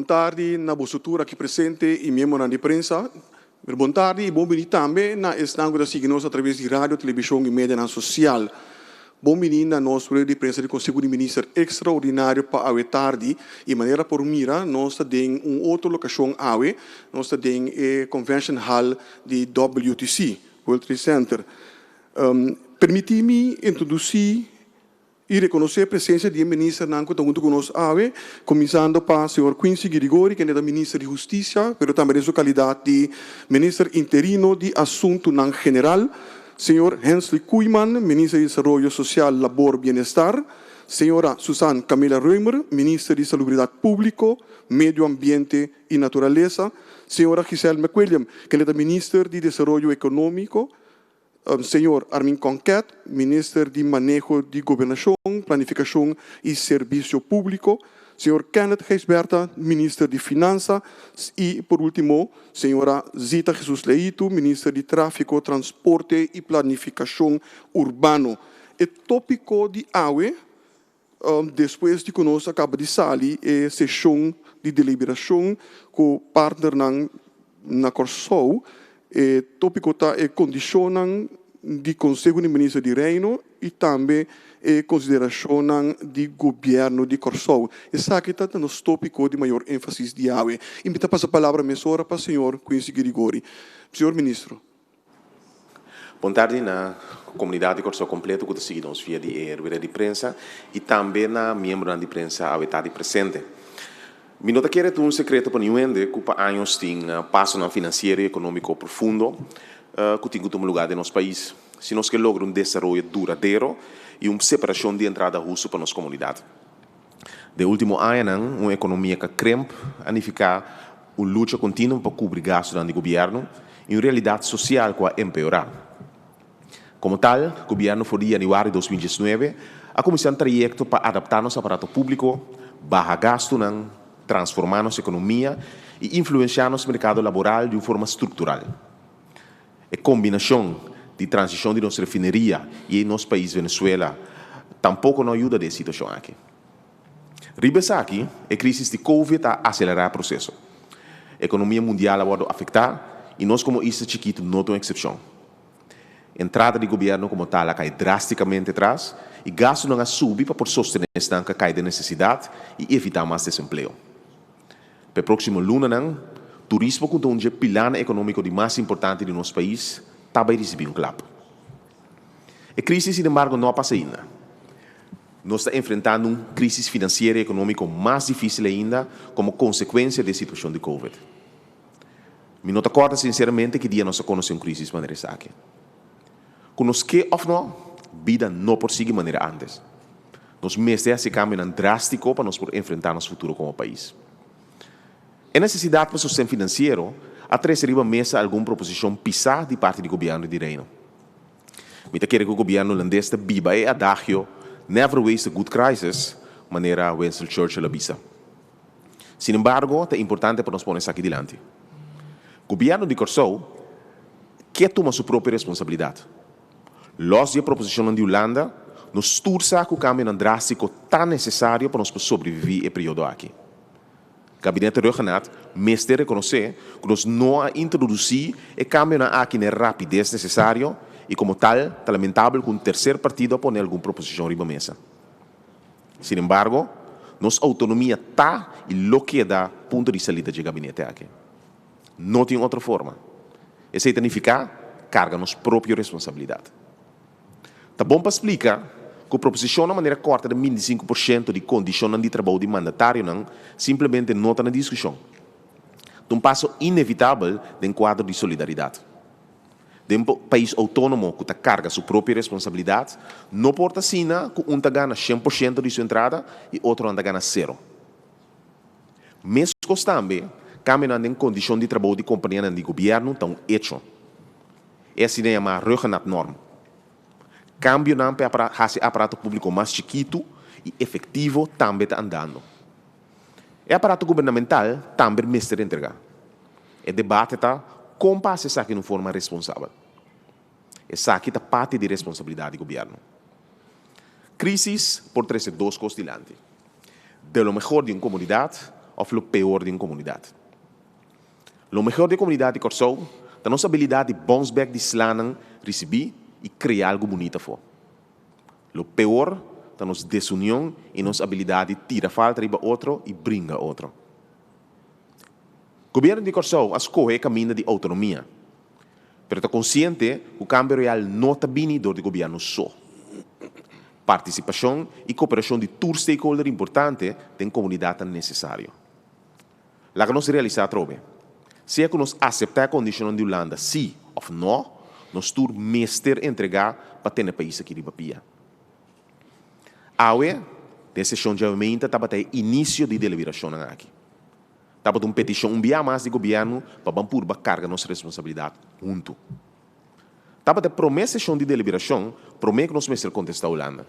tarde na bosutura aqui presente e membro de imprensa. Boa tarde e bom dia também na estango da signos através de rádio, televisão e mídia social. Bom dia na nossa de imprensa de Conselho de Ministro extraordinário para a tarde e maneira por mira nós temos outra locação awe, nós temos a Convention Hall de WTC, World Trade Center. Permiti-me introduzir e reconhecer a presença do ministro Nanco junto conosco, começando para o senhor Quincy Grigori, que é o ministro de Justiça, mas também em sua qualidade de ministro interino de Assunto General, senhor Hensley Koeman, ministro de Desenvolvimento Social, Labor e Bem-Estar, senhora Susan Camila Reumer, ministra de Salubridade Pública, Medio Ambiente e Natureza, senhora Giselle McWilliam, que é a ministra de Desenvolvimento Econômico, senhor Armin Conquet, ministro de Manejo de Governação, Planificação e Serviço Público, senhor Kenneth Geisberta, ministro de Finanças e, por último, senhora Zita Jesus Leito, ministra de Tráfico, Transporte e Planificação Urbano. O tópico de AUE, depois de conosco, acaba de sair a sessão de deliberação com o partner na Corsou. O tópico é condicionam de Conselho de Ministros de Reino e também consideração de governo de Corsou. Esse aqui está no tópico de maior ênfase de AUE. Invita a passar a palavra para o senhor Quincy Grigori. Senhor Ministro. Boa tarde na comunidade de Corsou completo que seguimos via de rueda de prensa e também na membro da imprensa a estar presente. Mi nota que era um secreto para ninguém que para anos tem passo na financeiro e econômico profundo que tem como lugar de nosso país. Se nós queremos lograr desenvolvimento duradouro e uma separação de entrada russo para nossa comunidade. De último ano, uma economia que cresce, anificar uma luta contínua para cobrir gastos do governo e uma realidade social que vai empeorar. Como tal, o governo foi em janeiro de 2019 a começar um projeto para adaptar nosso aparato público, barra gasto, transformar nossa economia e influenciar nosso mercado laboral de uma forma estrutural. A combinação de transição de nossa refineria e em nosso país, Venezuela, tampouco não ajuda nessa situação aqui. Ribesa aqui, a crise de Covid a acelerar o processo. A economia mundial vai afetar e nós, como isso chiquito, não temos exceção. A entrada do governo como tal cai drasticamente atrás e gasto não sube para sustentar esta cai de necessidade e evitar mais desemprego. Para o próximo ano, turismo conta um pilar econômico de mais importante do nosso país, também recebeu clap. A crise, sin embargo, não passa ainda. Nós estamos enfrentando uma crise financeira e econômica mais difícil ainda como consequência da situação de Covid. Me nota corta, sinceramente, que dia nós conhecemos uma crise de maneira aqui. Conosco que ou não, a vida não prossegue de maneira antes. Nós mesmos esse cambio drástico para nós enfrentar nosso futuro como país. A necessidade para o sistema financeiro atrasariba mesa alguma proposição pisar de parte do governo de Reino. Me quer que o governo holandês viva e adagio never waste a good crisis, maneira Winston Churchill avisa. Sin embargo, é importante para nós pôr isso aqui adiante. O governo de Corsou quer tomar sua própria responsabilidade. Los de proposição de Holanda nos turça com o cambio drástico tão necessário para nós sobreviver e período aqui. O gabinete regional mesmo reconhecer que nós não introduzir o cambio aqui na rapidez necessário e, como tal, é lamentável que um terceiro partido ponha alguma proposição riba mesa. Sin embargo, nossa autonomia está e lo que dá ponto de saída do gabinete aqui. Não tem outra forma. Isso significa carga nossa própria responsabilidade. Tá bom para explicar que a proposição de maneira corta de 25% de condição de trabalho de mandatário simplesmente não está na discussão. É um passo inevitável de um quadro de solidariedade. De um país autônomo que carga sua própria responsabilidade, não pode assim que um ganha 100% de sua entrada e outro ganha 0%. Mesmo também, caminhando em condição de trabalho de companhia de governo estão hecho. Essa é uma regional norma. Cambio para fazer aparato público mais chiquito e efetivo também está andando. O aparato governamental também mestre entregar. O debate está como fazer isso aqui de forma responsável. Essa aqui está parte da responsabilidade do governo. Crises por trazer duas coisas delante. De lo melhor de uma comunidade ou o pior de uma comunidade. O melhor da comunidade Corsou é a nossa habilidade de bounce back de slanan, receber e criar algo bonito for. O pior é a nossa desunião e nossa habilidade de tirar falta de outro e brincar outro. O governo de Corsou escolhe o caminho de autonomia, mas está consciente que o cambio real não está vindo do governo só. Participação e cooperação de todos os stakeholders importantes da comunidade é necessário. Lá que nós realizamos trove. Se é que nós aceitamos a condição de Holanda, sim ou não, nós tur mestre entregar para ter país aqui de Bapia. Awe, a sessão de aumento estava até início de deliberação aqui. Estava uma petição mais de governo para bampur a carga nossa responsabilidade junto. Estava até promessa de deliberação, promete que nós mestre contestar a Holanda.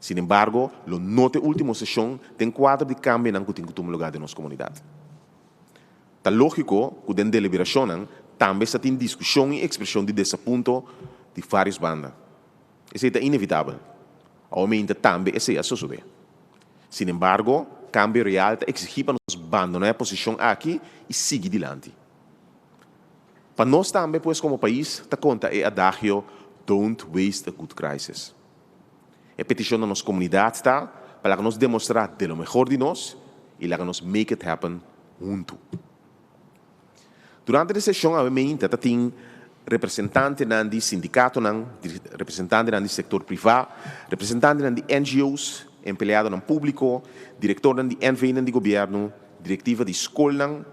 Sin embargo, a nota última sessão tem quadro de cambio que tem que lugar de nossa comunidade. Está lógico que dentro da deliberação também está em discussão e expressão de desaponto de várias bandas. Isso é inevitável. Aumenta também esse suceder. Sin embargo, cambio real exige para nós abandonar a posição aqui e seguir adiante. Para nós também, pois, como país, está conta é adagio don't waste a good crisis. A petição da nossa comunidade está para que nós demonstrar de lo melhor de nós e que nós make it happen junto. Durante a sessão, a gente tem representantes do sindicato, representantes do setor privado, representantes de NGOs, empregados no público, diretor de NVN do governo, diretiva de escola,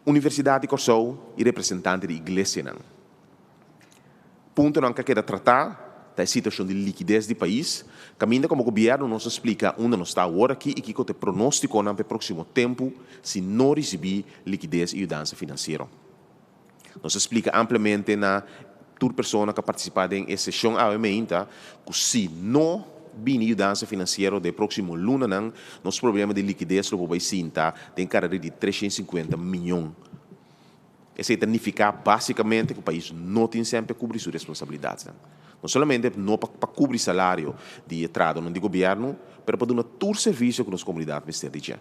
Universidade de Corsou e representante da igreja. Ponto que queda tratar da situação de liquidez do país, caminho como o governo nos explica onde nós está agora aqui e que o pronóstico no próximo tempo se não receber liquidez e ajuda financeira. Nos explica amplamente na toda pessoa que participa em sessão aumenta que se não bem ajuda financeira do próximo lunes, nosso problema de liquidez lo vai sinta tem carreira de 350 milhões. Isso significa basicamente que o país não tem sempre cobrir suas responsabilidades. Não somente não para cobrir salário de entrada no governo, mas para dar todo o serviço que as comunidades precisam.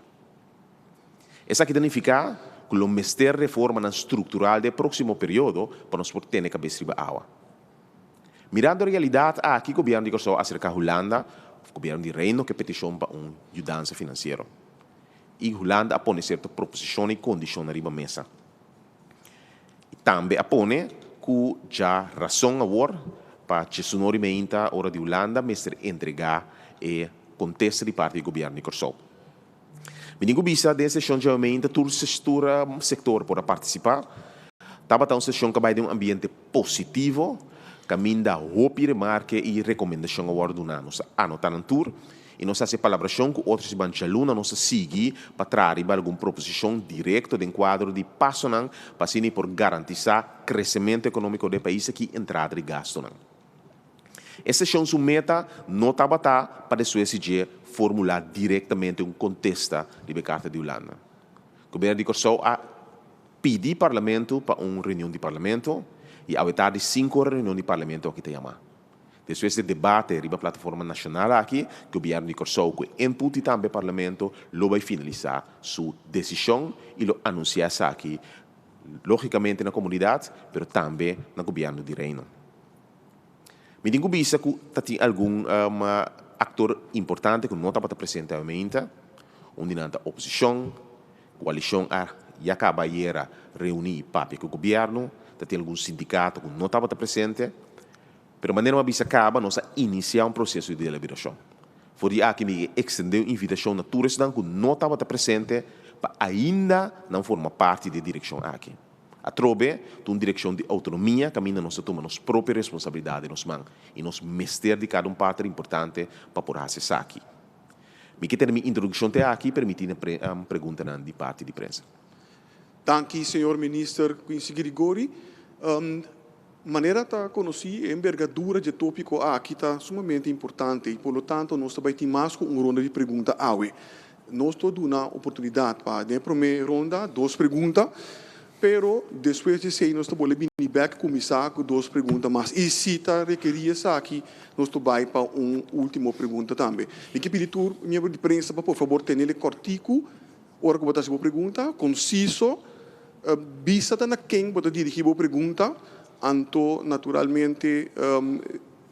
Isso significa que o mestre reforma estrutural do próximo período para nós ter a cabeça de água. Mirando a realidade, aqui o governo de Corsou acerca da Holanda, o governo de Reino que petição para uma ajuda financeira. E a Holanda apone certa proposição e condição na mesa. E também apone que já razão agora para que o a hora de Holanda mestre entregar e contesta de parte do governo de Corsou. Menino bisa dessa sessão de aumento, todo o setor para participar. Estava uma sessão que vai ter um ambiente positivo, caminho da hope, remarque e recomendação agora do ano. Nós anotamos no tour e nós fazemos colaboração com outros bancos alunos, nós seguimos para trazer alguma proposição direta de enquadro de passo para assim por garantir o crescimento econômico do país que entrada de gasto. Essa sessão sua meta não estava para o SG formular diretamente contesta de Carta de Holanda. O governo de Corsou a pedir parlamento para uma reunião de parlamento e a vetar de 5 reuniões de parlamento aqui te chama. Depois de debate na plataforma nacional aqui, o governo de Corsou com input e também parlamento lo vai finalizar sua decisão e lo anunciar aqui, logicamente na comunidade, mas também no governo de Reino. Me digo bisa que tem algum ator importante que não estava presente realmente, onde na oposição, coalição já acaba de reunir papi com o governo, tem algum sindicato que não estava presente, mas de maneira que acaba, nós iniciar um processo de deliberação. Foi aí que me estendeu a invitação a todos que não estavam presente, para ainda não formar parte da direção aqui. A trobe, uma direção de autonomia, caminha nós toma nossa própria responsabilidade nos mãos e nos mestre de cada parte importante para por acessar aqui. Me que ter minha introdução até aqui, permitindo pergunta de parte de prensa. Danke, senhor ministro Quincy Grigori. Maneira de conhecer a envergadura de tópico aqui está sumamente importante e, por lo tanto, nós também temos mais uma ronda de perguntas. Nós temos uma oportunidade para, na primeira ronda, 2 perguntas. Pero depois de ser nós vamos vir back começar com 2 perguntas mais. E se está requeria aqui, nós vamos para uma última pergunta também. E que pedir membro de prensa para, por favor, ter ele cortico ora que botar se pergunta, conciso, visa na quem botar dirigir a pergunta, anto naturalmente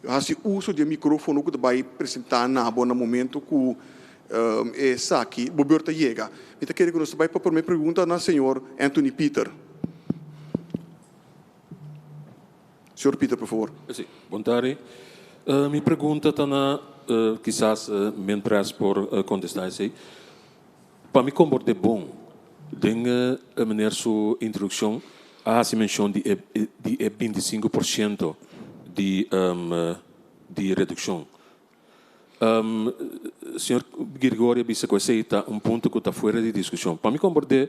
faz uso de microfone que vai apresentar na no momento que essa aqui, boberta chega. Então quero que nós vai para a primeira pergunta na senhor Anthony Peter. Senhor Peter, por favor. Sim, boa tarde. Minha pergunta está na, quizás, me interessa por contestar isso. Para mim, como é bom, dengue a maneira sua introdução, a se menciona de 25% de redução. Senhor Gregório disse que aceita ponto que está fora de discussão. Para mim, como é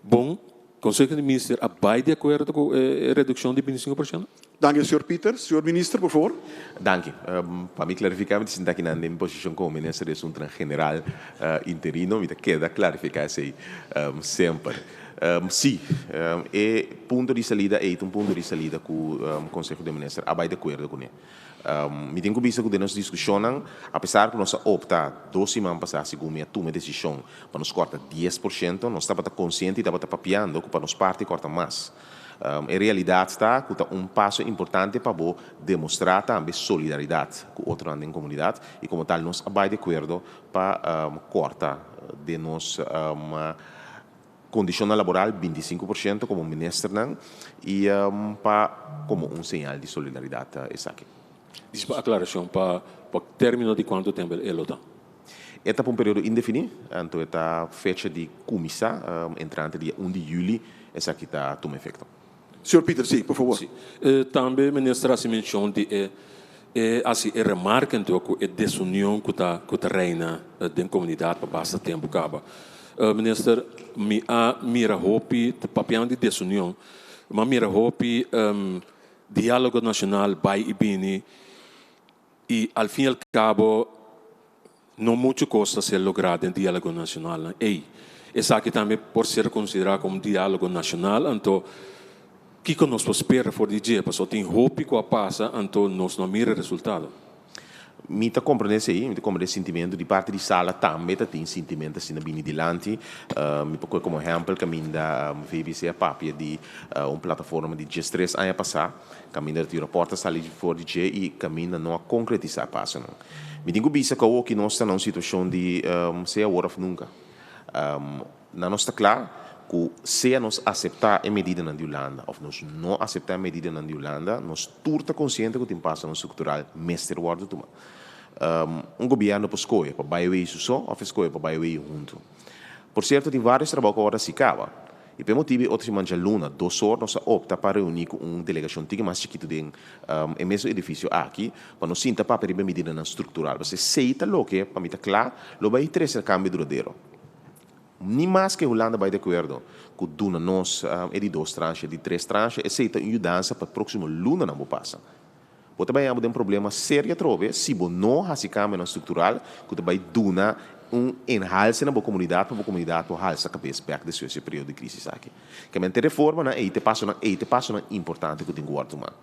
bom, Conselho de Ministros vai de acordo com a redução de 25%? Dank Sr. Peter. Sr. Minister, por favor. Dank je. Para mim clarificar, me sinto aqui na minha posição como ministro de Assuntos General interino, me queda clarificar isso sempre. Sim, é ponto de saída, é ponto de saída que o Conselho de Ministros vai de acordo com ele. Me tenho visto que nós discussionamos, apesar que nós opta 2 semanas passadas, segundo minha toma decisão, para nos cortar 10%, nós estamos conscientes e estamos papiando que para nos parte corta mais. Em realidade está que passo importante para demonstrar também solidariedade com outros na comunidade e como tal nós vai de acordo para cortar de nos condição laboral 25% como ministro e para como sinal de solidariedade essa aqui. Diz para aclaração para término de quanto tempo ele está? Está para período indefinido, então está fecha de comissão entrante dia 1 de julho, essa aqui está tomando efeito. Sr. Peter, sim, por favor. Sim. Também a ministra se menciona de assim, é remarcante que a desunião que está reina da comunidade para bastante tempo acaba. Minister, mira hopi papião de desunião, mas mira hopi diálogo nacional vai e bini e al fim e al cabo não muito custa ser logrado em diálogo nacional. Essa aqui também pode ser considerado como diálogo nacional, então que nós espera for dia, porque tem hopi que passa, então nós não mira resultado. Me está compreendendo isso aí, me está compreendendo sentimento de parte de sala também tem sentimento assim na bini dilante, me pode como exemplo caminho da VBC a papia de plataforma de G3 ano passado, caminho da reporta sair fora de G e caminho não a concretizar passo não. Me digo bisa que nós estamos numa situação de ser hora of nunca. Não está claro que se nós aceitar a medida na Holanda ou nós não aceitar a medida na Holanda, nós turta consciente que tem passo no estrutural mestre word toma. Governo para escolher para bailar isso só ou escolher para bailar junto. Por certo, tem vários trabalhos que agora se acaba. E pelo motivo outros mancha luna 2 horas nós opta para reunir com uma delegação tica mais chiquita de mesmo edifício aqui para nós sinta para pedir medida na estrutural. Você seita lo que para mim tá claro, lo vai trazer cambio duradouro. Nem mais que a Holanda vai de acordo que duna nós de 2 tranches, de 3 tranches, aceita uma mudança para o próximo luna não passa. Você vai ter um problema sério trove se você não faz cambio na estrutural, que vai duna enhalce na comunidade, para a comunidade halsa a cabeça back de esse período de crise aqui. Que a reforma na te passo importante que tem guarda humano.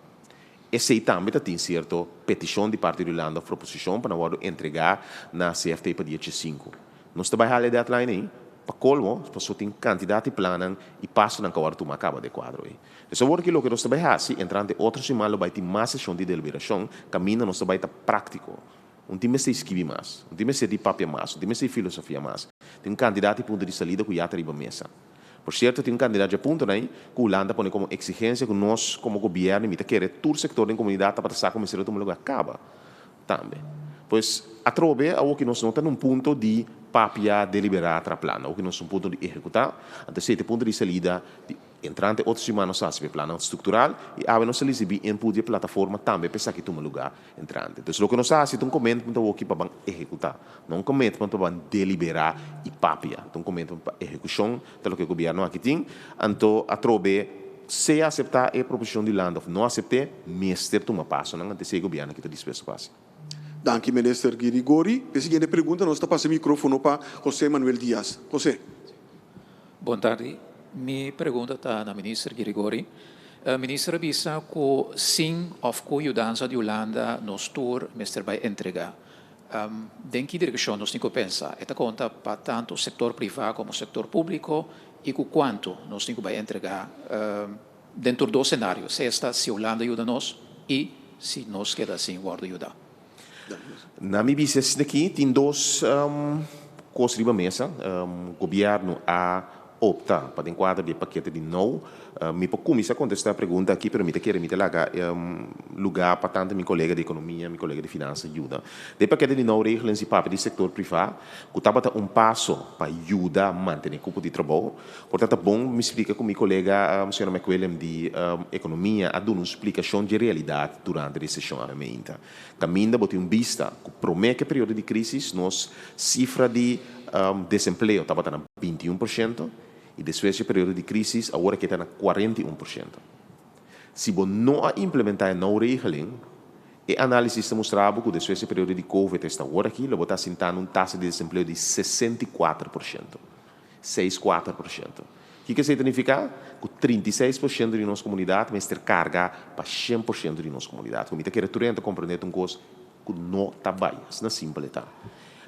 Esse também tem certa petição de parte da Holanda, proposição para nós entregar na CFT para dia 5. Nós trabalhamos a deadline aí. Para colmo, só tem quantidade de planos e passo na guarda uma acaba de quadro aí. Então, agora que o que nós trabalhamos, entrando outra semana, vai ter mais sessão de deliberação, caminho nós vai estar prático. Time se escrever mais, time se de papel mais, time se filosofia mais. Tem candidato de ponto de saída que já arriba a mesa. Por certo, tem candidato de ponto aí que a Holanda põe como exigência que nós, como governo, queremos todo o sector da comunidade para passar como se o lugar acaba. Também. Pois, a trove, o que nós não estamos num ponto de papia deliberar a plano, o que nós um ponto de executar, até certo ponto de saída, entrante outras semanas nós fazemos plano estrutural e a nós recebemos input de plataforma também para que tome lugar entrante. Então, o que nós fazemos é um commitment para executar, não um commitment para deliberar e papia, um commitment para execução, do que o governo aqui tem. Então, a trove, se aceitar a proposição de Holanda ou não aceitar, mestre toma passo, não antes o governo que está disposto a fazer. Dank u, minister Girigori. A seguinte pergunta, nós estamos passando o microfone para José Manuel Dias. José. Boa tarde. Minha pergunta está na ministra Girigori. Ministra avisa que sim, of que a mudança de Holanda nos tour, minister vai entregar. Den que direção nós temos que pensar? Esta conta para tanto o setor privado como o setor público e com quanto nós temos que entregar dentro do cenário. Se a Holanda ajuda nós e se nós queda assim, guarda ajudar. Na minha visão aqui, tem duas coisas sobre a mesa. O governo a opta para enquadrar de paquete de novo. Me pode começar a contestar a pergunta aqui, pero me quero me dar lugar para tanto meu colega de economia, meu colega de finanças ajuda. De paquete de novo regras em papel do setor privado, que estava passo para ajudar a manter o grupo de trabalho. Portanto, bom me explica com meu colega, a senhora McWilliam de economia, a dar uma explicação de realidade durante a recessão aumenta. Caminha botar vista que promete que período de crise, nós cifra de desemprego estava na 21%. E depois do período de crise, agora que está na 41%. Se você não implementar a nova regeling, a análise mostrava que depois do período de Covid, está agora aqui, você está sentando uma taxa de desemprego de 64%. 64%. O que significa? Que 36% de nossa comunidade vai ter carga para 100% de nossa comunidade. Como você quer compreender uma coisa que não está bem, isso não é simples.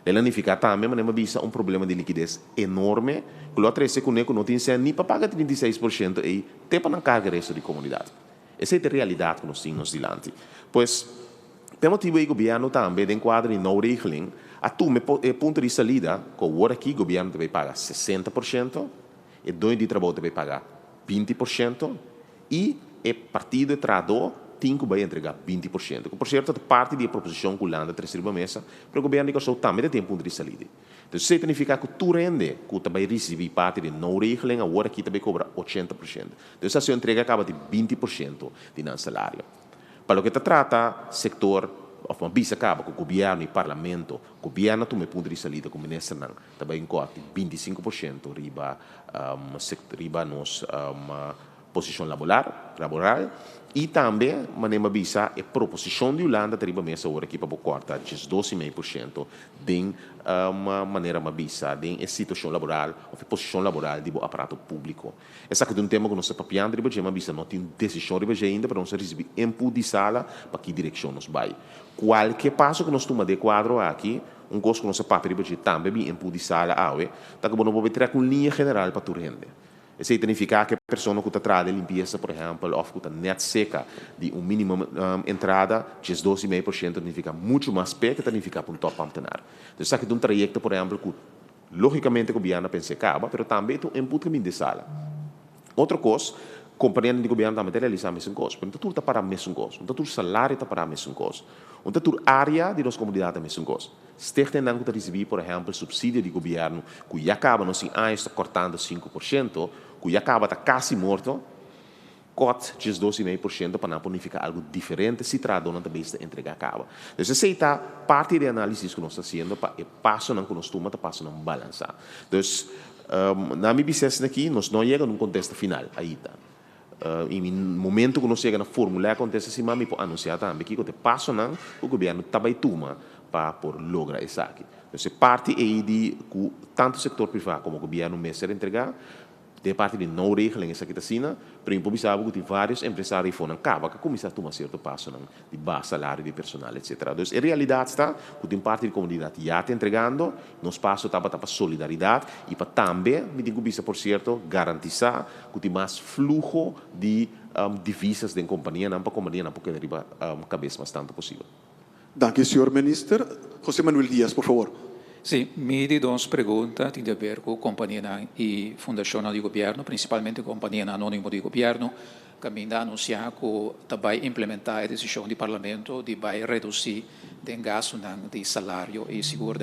Ela significa também, mas é um problema de liquidez enorme, que o outro é que não tem nem para pagar 36% e tem para não carregar o resto da comunidade. Essa é a realidade que nós temos diante. Pois, pelo motivo que o governo também enquadra em nova regeling, a ponto de salida, que agora aqui o governo deve pagar 60%, e dono de trabalho deve pagar 20%, e o partido de trabalhador tem que entregar 20%. Por certo, parte da proposição que o Holanda traz à mesa, para o governo que também tem ponto de salida. Então, isso significa que tu rende, que tu vai receber parte de não regeling, agora aqui também cobra 80%. Então, essa sua entrega acaba de 20% de nosso salário. Para o que se trata, sector, uma bisa acaba com o governo e o parlamento, o governo toma ponto de salida com o ministro, também corte 25% riba nos posição laboral e também manema bisa a proposição de Holanda teriba mesa agora aqui para cortar 12,5% de uma maneira bisa de situação laboral ou posição laboral do aparato público. Essa é um tema que nós papiando riba já bisa não tem decisão riba ainda para nós receber input de sala para que direção nos vai. Qualquer passo que nós tomamos de quadro aqui coisa que nós papiando riba também input de sala tá que não vou ter com linha general para tu render. Isso significa que a pessoa que está atrás de limpeza, por exemplo, ou que está net seca de mínimo entrada, 12,5% significa muito mais pé que significa para um top amtenar. Então, isso aqui é um trajeto, por exemplo, que logicamente o governo pensa que acaba, mas também tem um input que de sala. Outra coisa, companhia de governo também realiza a mesma coisa. Então, tudo está para a mesma coisa. Então, tudo salário está para a mesma coisa. Então, tudo área de nossa comunidade é a mesma coisa. Se tem que receber, por exemplo, subsídio de governo, que já acaba, não sei, está cortando 5%, que já acaba, está quase morto, corte 12,5% para não ficar algo diferente se trata de também entregar acaba. Então, essa é a parte de análise que nós estamos fazendo para o passo que nós tomamos, passo não balançar. Então, na minha visão aqui, nós não chegamos num contexto final ainda. Em momento que nós chegamos na fórmula, acontece assim, mas me pode anunciar também que o passo não, o governo também toma para lograr isso aqui. Então, parte aí de que tanto o setor privado como o governo mesmo entregar, de parte de não regeling essa quitacina, para improvisar que vários empresários foram acaba que começar a tomar certo passo de baixo salário de personal, etc. Então, a realidade está que tem parte da comunidade já está entregando, nos passo está para solidariedade e para também, me digo bisa por certo, garantizar que tem mais fluxo de divisas da companhia, não para a companhia, não porque deriva cabeça bastante possível. Dank u, senhor minister. José Manuel Díaz, por favor. Sim, me dão perguntas tem a ver com a companhia e fundação do governo, principalmente a companhia anônima do governo, que ainda anunciar que vai implementar a decisão do parlamento de vai reduzir o gasto de salário e seguro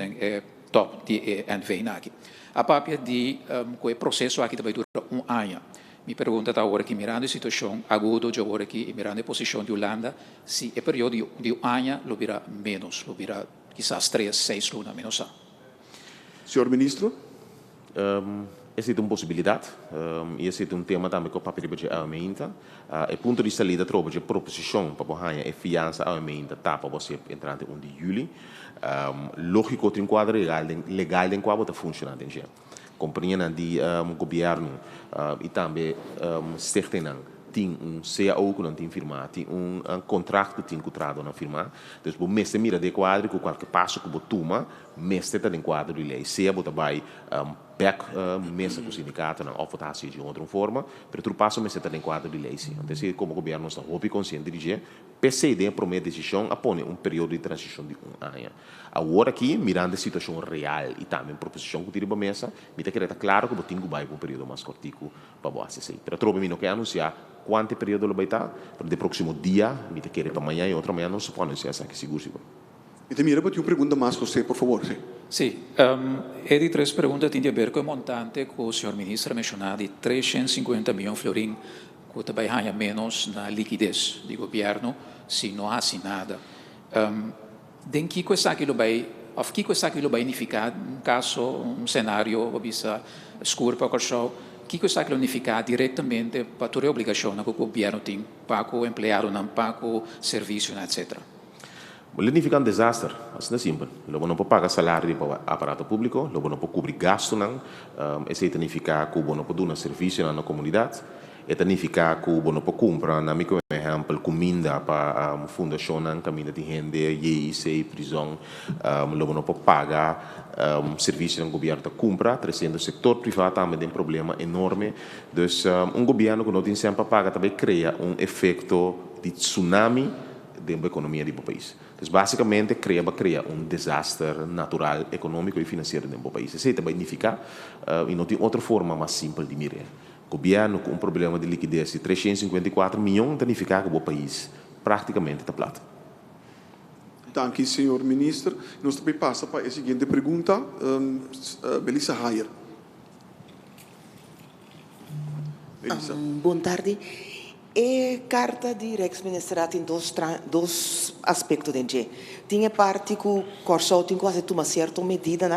top de NV aqui. A partir de o processo aqui vai durar ano. Me pergunta agora que mirando a situação aguda de agora aqui, mirando a posição de Holanda, se o período de ano lo virá menos, lo virá quizás 3, 6 lunas menos. Senhor ministro. Essa é uma possibilidade, e esse é um tema também que o papel de aumenta. O ponto de salida trova de proposição para ganhar a fiança aumenta tá para você entrar em 1 de julho. Lógico que tem um quadro legal em qual está funcionando em companhia de governo e também certeza tem CAO que não tem firmado, tem contrato que tem contrato não firmar. Então, o mês mira de quadro com qualquer passo que você toma, mês está em quadro de lei. Se você vai back mesa com o sindicato, não oferece de outra forma, mas outro passo mês está em quadro de lei. Então, se como o governo está muito consciente de que PCD promete decisão, apone período de transição de ano. Agora aqui, mirando a situação real e também a proposição que tira para a mesa, me está querendo claro que você tem que vai para um período mais curtico para você assim. Mas trovo me não quer anunciar quanto período ele vai estar, para o próximo dia, me está querendo para amanhã e outra manhã não se pode anunciar, que seguro. E te mira para uma pergunta mais, José, por favor. Sì, e três perguntas têm a ver com o montante que o senhor ministro mencionou de 350 milhões de florins que também ganha menos na liquidez do governo se não há nada. Den que coisa aquilo vai, of que coisa aquilo vai unificar, caso cenário obisa escuro para o show, que coisa aquilo unificar diretamente para toda a obrigação que o governo tem para o empregado, não para o serviço, etc. Unificar desastre, assim é simples. Logo não pode pagar salário para o aparato público, logo não pode cobrir gasto, não. Esse é unificar que o não pode dar serviço na comunidade. É unificar que o não pode comprar, na minha exemplo, comida para a fundação, comida de renda, IEC, prisão, logo não pode pagar serviço no governo que compra, trazendo o setor privado também tem um problema enorme. Então, governo que não tem sempre paga também cria efeito de tsunami dentro da economia do país. Então, basicamente, cria desastre natural, econômico e financeiro dentro do país. Isso também significa, e não tem outra forma mais simples de mirar. O governo com um problema de liquidez de 354 milhões, significa que o país praticamente está plata. Danke, senhor ministro. Nós também passa para a seguinte pergunta, Melissa Hayer. Melissa. Boa tarde. A carta de ex-ministra tem dois aspectos dentro. Tem a parte que o Corso tem que tomar certa medida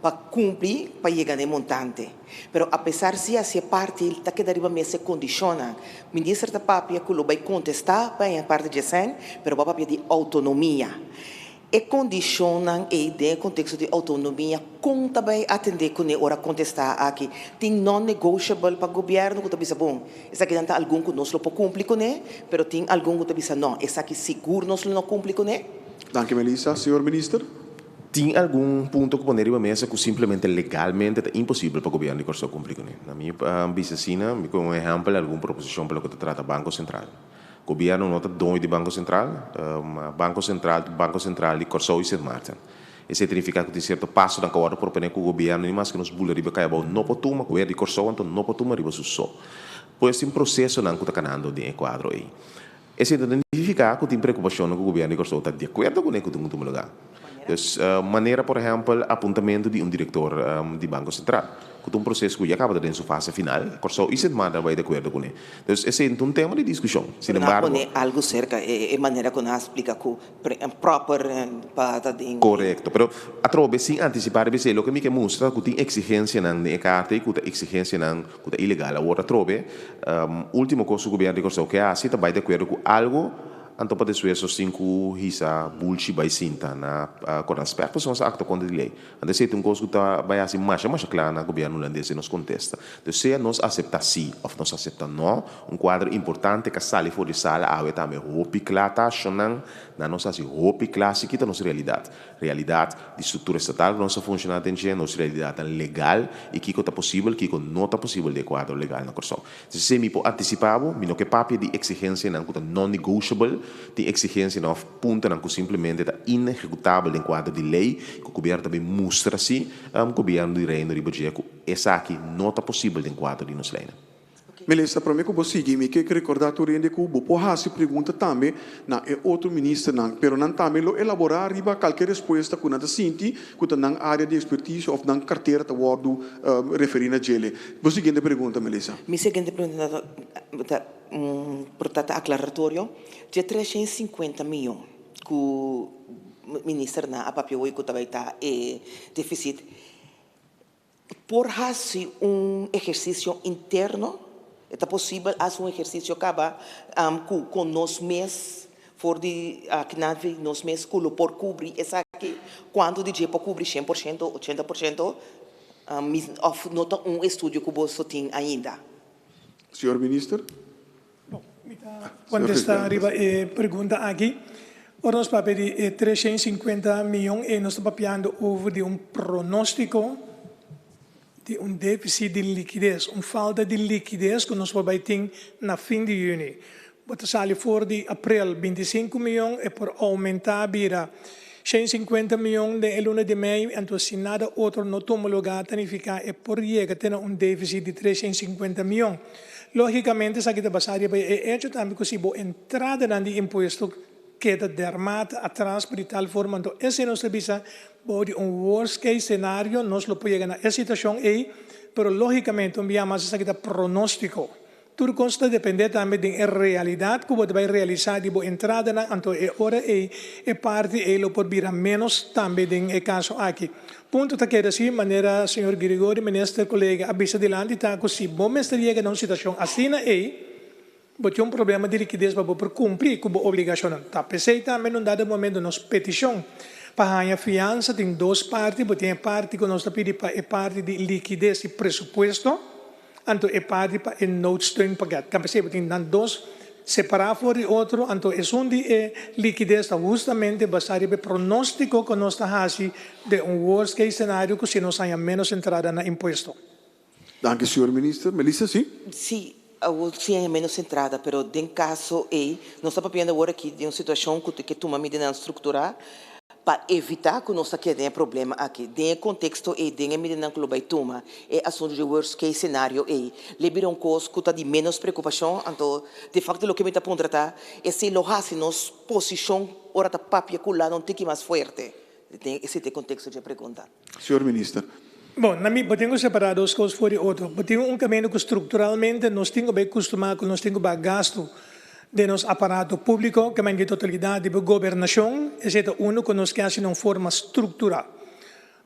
para cumprir, para chegar no montante. Mas, apesar de essa parte, ele está querendo me se condiciona. O ministro da papia que vai contestar para a parte de sen, mas a papia de autonomia. E condicionam e de contexto de autonomia como também atender com a hora contestar aqui tem non-negotiable para o governo que também bom essa aqui tem algum que nós não pode cumprir com ele mas tem algum que também não essa aqui seguro nós não cumprir com ele. Danke, Melissa, senhor ministro. Tem algum ponto que poner em mesa que simplesmente legalmente é impossível para o governo de corso cumprir com ele. Na minha visão, como exemplo, alguma proposição pelo que trata o Banco Central. O governo não está dono do Banco Central, Banco Central de Corso e Sint Maarten. Isso significa que tem certo passo da hora para o governo, mas que nos bulha riba cai não pode tomar, o governo de Corso então não pode tomar riba só. Pois tem processo não que está canando de quadro aí. Isso significa que tem preocupação que o governo de Corso está de acordo com o que tem que lugar. Então, maneira, por exemplo, apontamento de diretor do Banco Central. Que um processo que já acaba de sua fase final, Corso e Sint Maarten vai de acordo com ele. Então, esse é um tema de discussão. Sin embargo, algo cerca, é maneira que nós explica que proper para correto, pero atrobe sem antecipar bem o que me mostra que tem exigência na carta e que tem exigência na que é ilegal. Agora atrobe, último coisa que o governo de Corso que é vai de acordo com algo. Então, para isso, cinco hisa bulchi vai sinta na coras perto são acto contra lei. Então, se tem coisa que vai assim mais claro na governo holandês nos contesta. Então, se nós aceita sim ou nós aceita não, quadro importante que sale fora de sala, a também roupa clata, chonan, na nossa assim roupa classe que nossa realidade de estrutura estatal não funciona dentro nossa realidade legal e que está possível, que não está possível de quadro legal na corso. Se me pode antecipar, me não que papel de exigência não non-negotiable tem exigência não punta não que simplesmente está inexecutável em quadro de lei que o governo também mostra-se o governo de reino de Bajeco essa aqui não está possível em quadro de nossa lei. Melissa, para mim que você sigue, que recordar que o pode se pergunta também na outro ministro não, pero não também lo elaborar riba qualquer resposta que nada sinti que na área de expertise ou na carteira da wordo referir a gele. Você seguinte pergunta, Melissa. Mi seguinte pergunta portanto aclaratório de 350 milhões que o ministro na papel que também está déficit por fazer exercício interno é possível fazer exercício acaba com nós mesmos for de que nós mesmos por cobrir essa aqui quando de para cobrir 100% 80% of não estudo que você tem ainda. Senhor ministro. Bom, Contestar arriba pergunta aqui. Ora, nós papel de 350 milhões e nós estamos papiando over de pronóstico de déficit de liquidez, falta de liquidez que nós vamos ter na fim de junho. Bota sali for de abril 25 milhões e por aumentar vira 150 milhões de luna de maio, então se nada outro não toma lugar, significa é por llegar a ter déficit de 350 milhões. Logicamente, se aqui basado é hecho também que se a entrada no imposto queda dermata atrás por tal forma, então esse não se visa pode worst case cenário, nós lo podemos na situação aí, pero logicamente enviamos essa aqui pronóstico. Tudo consta depende também da realidade que você vai realizar de boa entrada, então é hora é parte ele pode vir a menos também em caso aqui. Ponto tá que assim maneira senhor Grigori, ministro colega, avisa delante tá que se bom estaria numa situação assim aí, você tem problema de liquidez para poder cumprir com a obrigação. Tá pensei também num dado momento nos petição para a fiança tem duas partes, você tem a parte que nós pedimos para a parte de liquidez e presupuesto. Então, é parte para o noodsteun pakket. Kan percebe, tem dois separados for de outro. Então, é de liquidez justamente basado no pronóstico que nós temos de worst case cenário que se nós tenha menos entrada no imposto. Danke, senhor ministro. Melissa, sim? Sim, sim, é menos entrada, mas em caso nós estamos vendo agora aqui de uma situação que toma medida estrutural para evitar que nós tenha problema aqui. Dentro do contexto e dentro da medida que vai tomar, é assunto de worst case cenário libera coisa que está de menos preocupação, então, de facto, o que me está a tratar é se lohase nos posição, ora está papia lá não tem que mais forte. Esse é o contexto de pergunta. Senhor ministro. Bom, na minha, tenho separado as coisas fora de outro. Tenho caminho que estruturalmente nós temos bem acostumado, nós temos bem gasto de nosso aparato público, que é a totalidade da governação, esse é o que nós queremos de forma estrutural.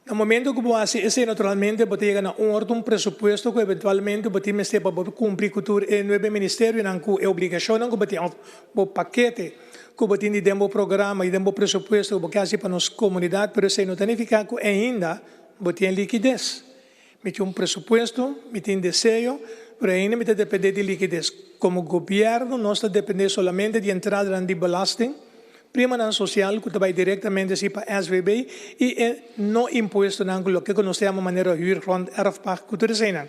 No momento que você esse naturalmente você chega a um presupuesto que eventualmente você tem para cumprir com o novo ministério, não é obrigação, não é o paquete que você tem de um programa e de um presupuesto que você quer para a nossa comunidade, mas isso não significa que ainda você tem liquidez. Você tem um presupuesto, você tem desejo, mas ainda você depende de liquidez. Como governo, nós dependemos somente de entrada de belasting, prima na social, que vai diretamente para a SVB, e não imposto na lo que nós temos maneira de grond erfpacht que te zijn.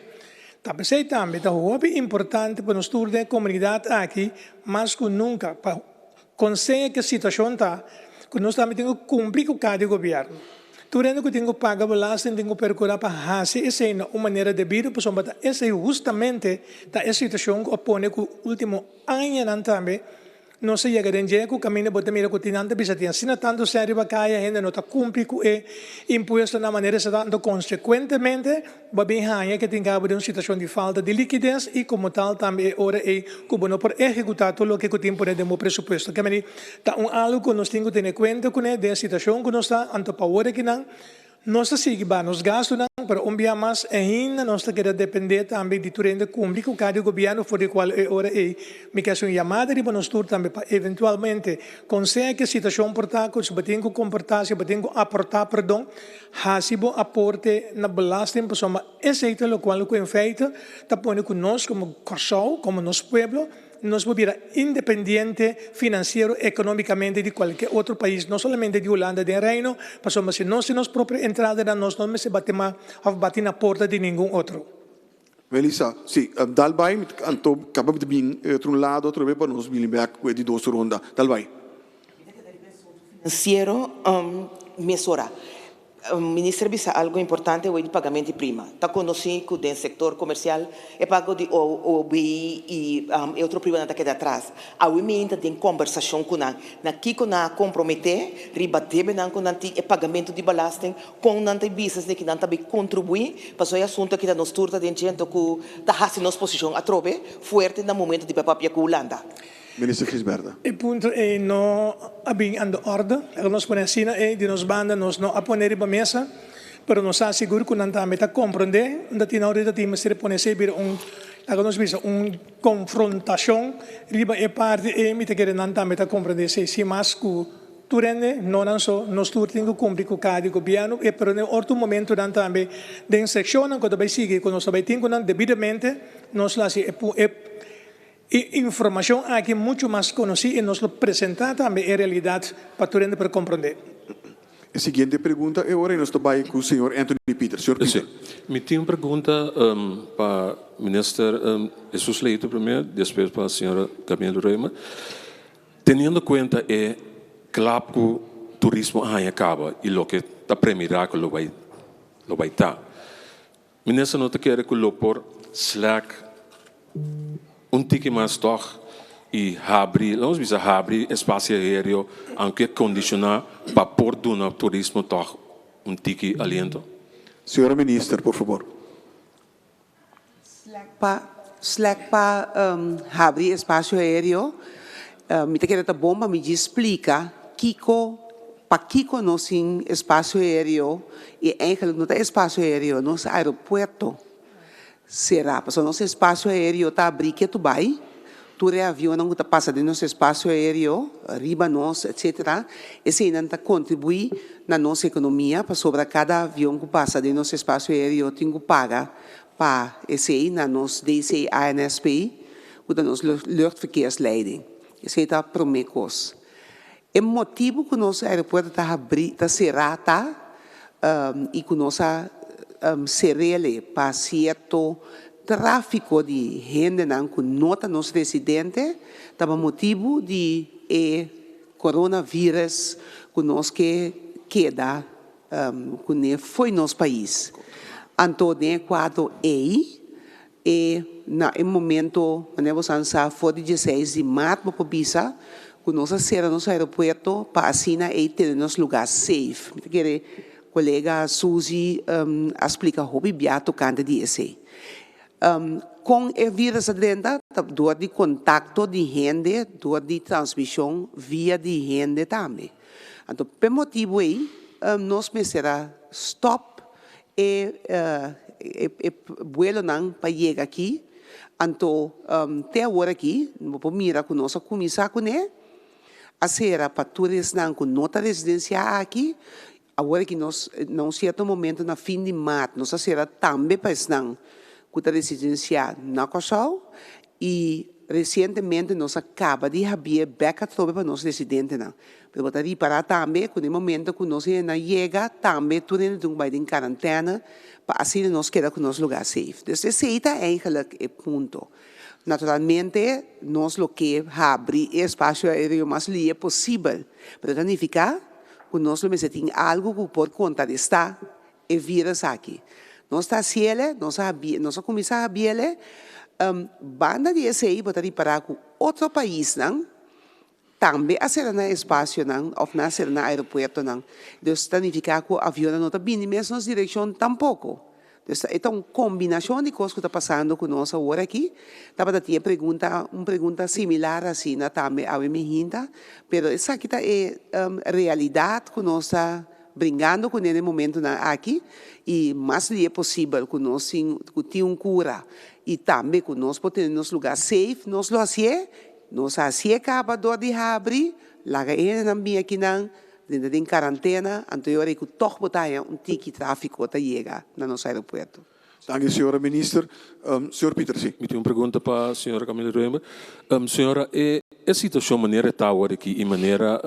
Dat betekent também que é importante para nós toda a comunidade aqui, mais que nunca, para conseguir que a situação está, que nós também temos que cumprir com cada governo. Durante que tenho paga belasting, tenho procurar para fazer essa uma maneira de vida, por exemplo, essa é justamente a situação que opõe que o último ano também não se chega a gente que o caminho bota mira continuante bisa tinha sina tanto sério para caia ainda não está cumprir com o imposto na maneira se tanto consequentemente vai bem raia que tem cabo de uma situação de falta de liquidez e como tal também ora é que não por executar tudo o que o tempo de meu presupuesto que me tá algo que nós temos que ter conta com a situação que nós está anto para hora que não nós sigue ba nos gastos não para dia mais ainda nós quer depender também de tudo cumprir com cada governo for de qual hora é me quer uma chamada de nós tur também para eventualmente conseguir que a situação portar que se batem com comportar-se batem com aportar perdão hasibo aporte na belasting para soma esse é o qual que em feito tá põe com nós como Corsol como nosso pueblo nós vamos virar independente financeiro economicamente de qualquer outro país, não somente de Holanda, de Reino, mas se nós temos própria entrada, nós não se bater na porta de nenhum outro. Melissa, sim, dalbai, anto acaba de vir outro lado, outro vez para nós vir back de duas ronda, dalbai. Financeiro, mesura. Ministro bisa algo importante é o pagamento prima. Está conhecido que no setor comercial é pago de OBI e outro privado que está atrás. A ainda tem conversação com nós. Aqui que nós comprometer, ribater com o pagamento de belasting com o business que nós também contribuir para o assunto que nos turta de gente que está fazendo nossa posição a trove forte no momento de papapia com a Holanda. Minister Gisberda. O ponto é não abrir a ordem. Nós podemos dizer que nos banda nós não apoiar a mesa, mas nós asseguramos que nós também compreender que na hora de temos que reconhecer uma confrontação, riba é parte e me quer nós também compreender se mais que durante não só nós temos que cumprir com cada governo e para outro momento nós também de secção quando vai seguir quando nós vai ter devidamente nós lá información aquí mucho más conocida y nos lo presenta también en realidad para tu para comprender. A seguinte pergunta é agora nós trabalhamos com o senhor Anthony Peters. Senhor Peter. Me tinha uma pergunta para o ministro Jesus Leito primeiro, depois para a senhora Camilo Reima. Tendo em conta claro que o turismo acaba e o que está premiado lo vai estar. Ministro não quer que o por slack tique mais toch e abrir, vamos dizer, abrir espaço aéreo, aunque condicionar para pôr do turismo toch tique aliento. Senhora Ministra, por favor. Slack para abrir espaço aéreo, me quer tá bom para me explica para Kiko nós tem espaço aéreo e eigenlijk não tem espaço aéreo, nosso aeroporto. Será? Porque nosso espaço aéreo está abrindo que tu vai, tu avião não está passando nosso espaço aéreo, riba nós, etc. Esse ainda contribui na nossa economia, para sobre cada avião que passa de nosso espaço aéreo, tem que pagar para esse aí, na nossa DC ANSP, ou da nossa luchtverkeersleiding. Esse aí está para o coisa. É motivo que o nosso aeroporto está abrindo, está cerrado, e que o nosso serele para certo tráfico de gente que nota nos residentes, estava motivo de coronavírus que nós que queda, que foi nosso país. Então, no quadro no momento, nós ansa foi 16 de março para Bisa, que nós será nosso aeroporto para assinar e ter nosso lugar safe. Colega Suzy explica o que é tocante disso. Com o vírus dentro, dor de contato de gente, dor de transmissão via de gente também. Então, por motivo aí, nós será stop e vuelo não para chegar aqui. Então, até agora aqui, vamos mirar com nós começar com ele. A será para turistas não com nota residencial aqui. Agora que nós, num certo momento, na fim de março, nós será também para não com a residencial na Cossol e recentemente nós acaba de abrir beca para nós residentes não. Pero botar reparar também que no momento que nós chega também tudo não vai em quarentena para assim nós queda com nosso lugar safe. Então esse é eigenlijk o ponto. Naturalmente nós lo que abrir espaço aéreo mais livre possível, para significar que nós lo tem algo que pode contar está e vírus aqui. Nós está cielo, nós começar a abrir banda de esse aí para reparar que outro país não também a ser na espaço não ou na ser na aeroporto não. Então significa que o avião não está vindo mesmo na direção tampouco. Então uma combinação de coisas que está passando com nós agora aqui. Estava a ter uma pergunta similar assim na também a mim ainda, pero essa aqui é realidade que nós está brincando com ele momento aqui e mais é possível que nós tenhamos cura e também que nós podemos nos lugar safe nós lo assim acaba de abrir lá que também aqui não dentro de quarentena anterior que toch botar tique tráfico até chegar no nosso aeroporto. Dank u, senhora minister. Senhor Peter, sim. Me tem uma pergunta para a senhora Camila Reima. Senhora, a situação maneira está agora aqui e maneira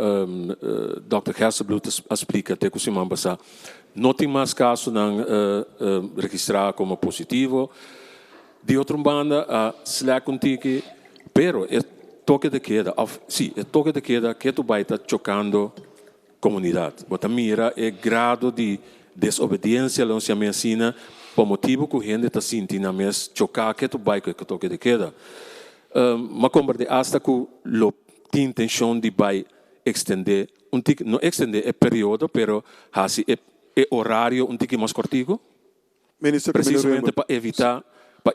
Dr. Hasselblut explica até que o semana passada não tem mais caso não registrar como positivo. De outra banda, slack um tique, pero é toque de queda, sim, é toque de queda que tu vai estar chocando comunidade. Bota mira é grado de desobediência, não se ensina por motivo que a gente está sentindo mais chocar que tu vai que toque de queda. Mas como de hasta que lo tem intenção de vai extender não extender o período, pero assim é horário tique mais curtigo. Precisamente para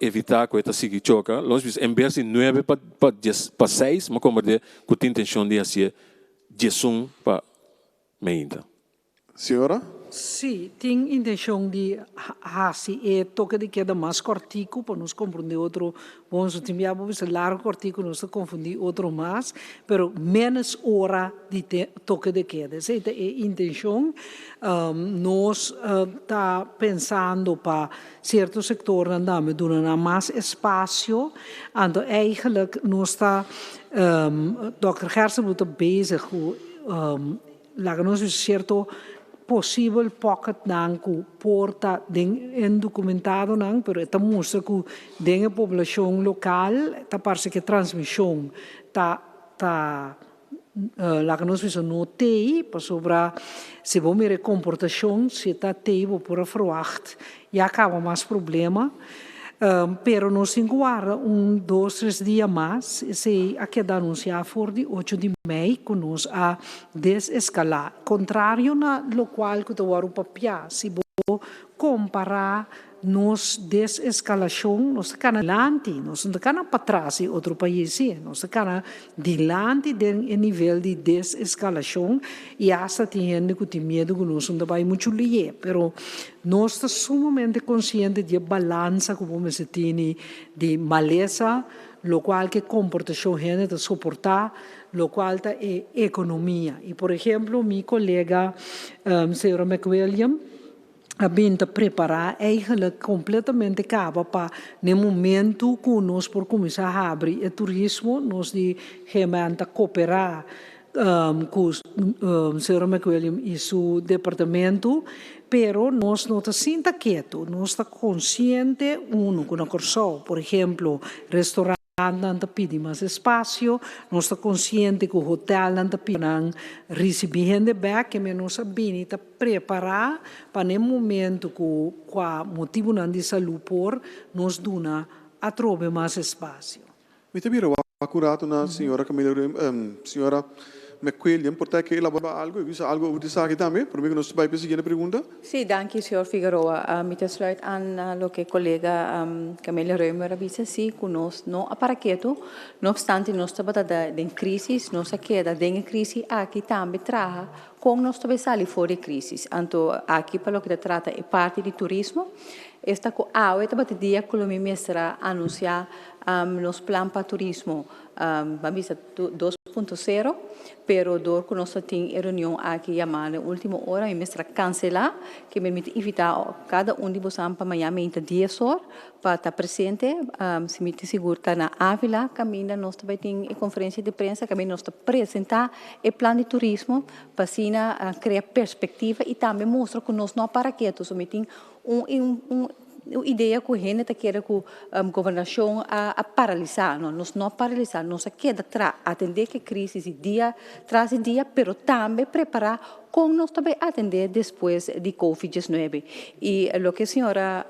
evitar que esta siga choca. Nós em vez de 9 para 6, mas como de que tem intenção de fazer 10 para 20. Senhora? Sim, tem intenção de fazer toque de queda mais cortico para nos compreender outro. Bom, se tiver largo cortico, nós confundir outro mais, pero menos hora de toque de queda. Essa é a intenção. Nós está pensando para certo setor andando durante mais espaço. Então, eigenlijk nós está Dr. Gersen muito bezig com laat ons certo possível pocket nanku porta en documentado nang pero esta mostra que den população local ta parece que transmissão ta laat ons dus notei para sobre se vou mere comportação se ta tei vou por verwacht ja acaba mais problema. Pero nos guarda 2, 3 dias mais, se a queda anunciar for de 8 de maio, que nos a desescalar. Contrário na lo qual que tu o papia, se vou comparar nos desescalação, nos cana dilante, nos cana para trás em outro país, nos cana dilante em nível de desescalação e hasta tem que tem medo que nós não vai muito ler, pero nós estamos sumamente conscientes de balança que vamos ter de maleza, lo qual que comportação gente de suportar, lo qual é economia. E por exemplo, meu colega, senhora McWilliam, a binta preparar eigenlijk completamente acaba para no momento que nós por começar a abrir o turismo nós de rementa cooperar com o senhor McWilliam e seu departamento, pero nós não está sinta quieto, nós está consciente com a corso, por exemplo, restaurante não pede mais espaço, nós está consciente que o hotel não pede receber gente back, que nós sabemos está preparar para no momento que o motivo de saúde por nós dona a trobe mais espaço. Me te miro accurato na senhora Camila, senhora McWilliam, porque elabora algo, algo de saque também, por mim que nós vai para a seguinte pergunta. Sí, danke, señor Figueroa. Me te sluit aan lo que colega Camila Reumer avisa, sí, que nós não aparaqueto, não obstante, nós estamos em crise, nós aqui em crise, aqui também traga, como nós também saímos fora de crise. Então, aqui, para o que trata, é parte do turismo. Esta com a outra dia que o ministro anunciar nos planos para turismo, vamos 2.0, pero dor que nós temos reunião aqui chamada última hora, o ministro cancelar, que me permite evitar cada de vocês para amanhã meia 10 horas para estar presente, se me seguro que na Ávila, caminha nós também tem conferência de imprensa, caminha nós apresentar o plano de turismo para criar perspectiva e também mostrar que nós não para quietos, somente tem ideia que a gente quer que a governação a paralisar, nós não paralisar, nós quer atender que crise dia traz dia, pero também preparar como nós também atender depois de Covid-19. E o que a senhora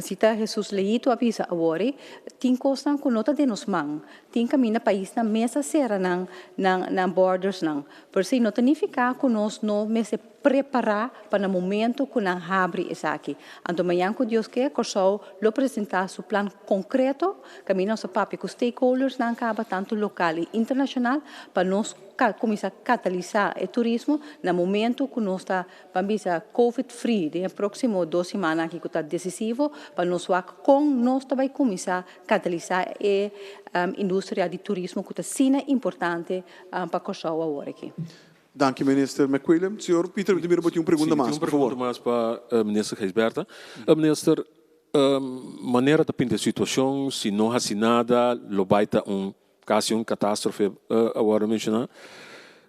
cita Jesus Leito avisa agora, tem coisa que nota de nos man, tem caminho país na mesa será na borders não, por isso não significa que nós não se preparar para o momento que não abre isso aqui. Então amanhã que Deus quer, corso lo apresentar seu plano concreto, caminho nosso papel com stakeholders não acaba tanto local e internacional para nós começar a catalisar o turismo no momento que nós está para COVID-free, no próximo 2 semanas que está decisivo para nós com nós também começar a catalisar a indústria de turismo que está importante para corso agora aqui. Dank u, minister McWilliam. Senhor Pieter, primeiro botar pergunta mais, por favor. Mais para o ministro Geisberta. Minister, maneira de pintar a situação, se não há nada, lo baita caso catástrofe agora mencionar.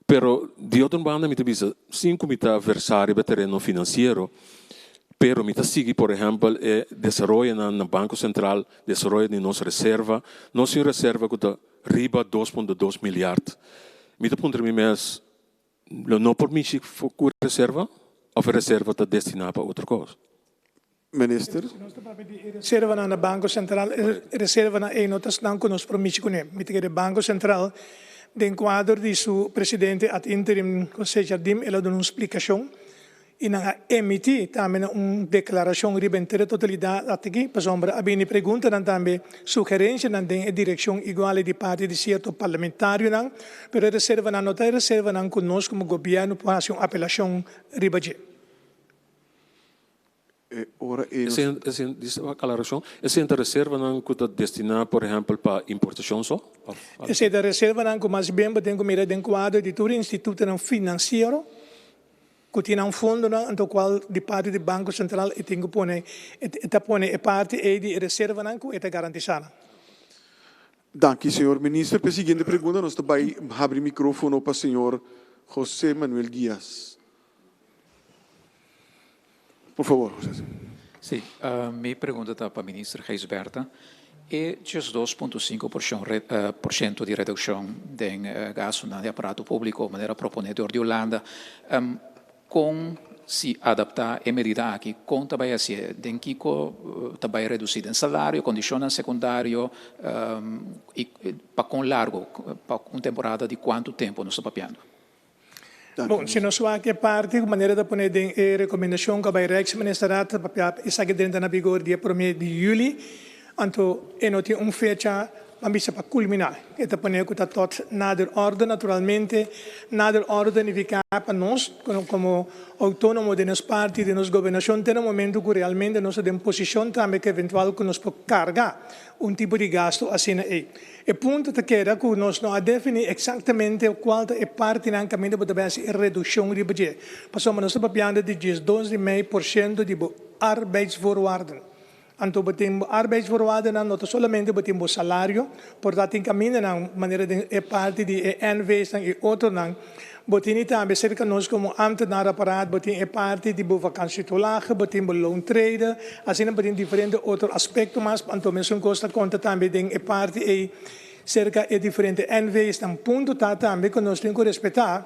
Pero de outra banda, me diz, 5 mita versário de terreno financeiro, pero me sigue, por exemplo, desenvolve no Banco Central, desenvolve de nossa reserva que está riba 2.2 milhões. Me pergunta mais não por mim for reserva ou reserva está destinada para outra coisa? Minister. Reserva na Banco Central, reserva na notas não que nos promete com ele. O Banco Central, de enquadro de seu presidente ad interim José Jardim, ela deu uma explicação e na emitir também uma declaração ribentere totalidade aqui, para sombra, a bem pergunta também sugerência na direção igual de parte de certo parlamentário não, pero reserva na nota reserva não conosco como governo para uma apelação ribaje. Ora Dice uma aclaração. Essa reserva não custa destinar, por exemplo, para importação só? Essa reserva não mais bem tem que mirar dentro quadro de todo instituto financeiro que tem fundo no qual de parte do Banco Central e tem que pôr parte de reserva não que é garantizada. Dank u, senhor ministro. Para a seguinte pergunta, nós também abrimos o microfone para o senhor José Manuel Dias. Por favor, José. Sim, minha pergunta está para a ministra Geisberta. É 2,5% de redução de gasto no aparato público, de maneira proponedor de Holanda, com se adaptar a medida aqui, com também assim, tem que também reduzir o salário, condição secundário, e para com largo, para uma temporada de quanto tempo nós estamos papiando? Bom, se nós vamos aqui parte, a maneira de pôr a recomendação que vai Rex Ministerato, está dentro na vigor dia 1 de julho, então, não tem uma fecha para culminar. Então, pôr que está tot nader ordem, naturalmente, nader ordem e ficar para nós, como autônomo de nossa parte, de nossa governação, tem um momento que realmente nós temos posição também que eventual que nós podemos carregar tipo de gasto assim aí. E ponto é que nós não definimos exatamente qual é parte do caminho para a redução de budget. Passamos nós estamos falando de 12,5% de arbeidsvoorwaarden. Então, batemos arbeidsvoorwaarden não somente batemos salário, portanto, em caminho na maneira de parte de NV's e outro não. Batemos também cerca nós como ambtenaar apparaat, batemos parte de vakantietoelage, batemos loontreden, assim batemos diferentes outros aspectos, mas então mesmo custa conta também de parte e cerca de diferentes NV's, dan ponto também que nós temos que respeitar.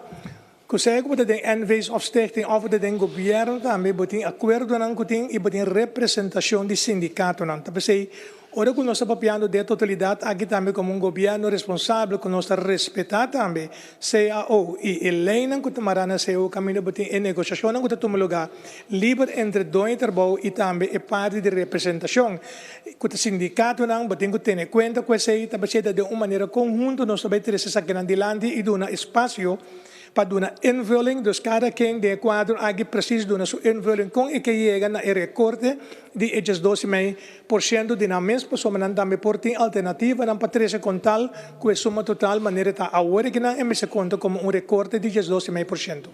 Consegue botar de NV's of stichting of de governo também botar acordo não tem e botar representação de sindicato não. Então sei, ora que nós estamos papiando de totalidade aqui também como governo responsável que nós está respeitar também CAO e lei não que tomará na CAO caminho botar em negociação não que toma lugar livre entre dois trabalho e também é parte de representação. Que o sindicato não botar que ter em conta que sei também se de uma maneira conjunta nós também ter esse aqui adelante e dar espaço para dar uma invulling, dus cada quem de quadro aqui precisa dar sua invulling com e que chega na recorte de 12,5% de na mesma pessoa não também por ter alternativa não para ter com tal que a soma total maneira está agora que não se conta como recorte de 12,5%.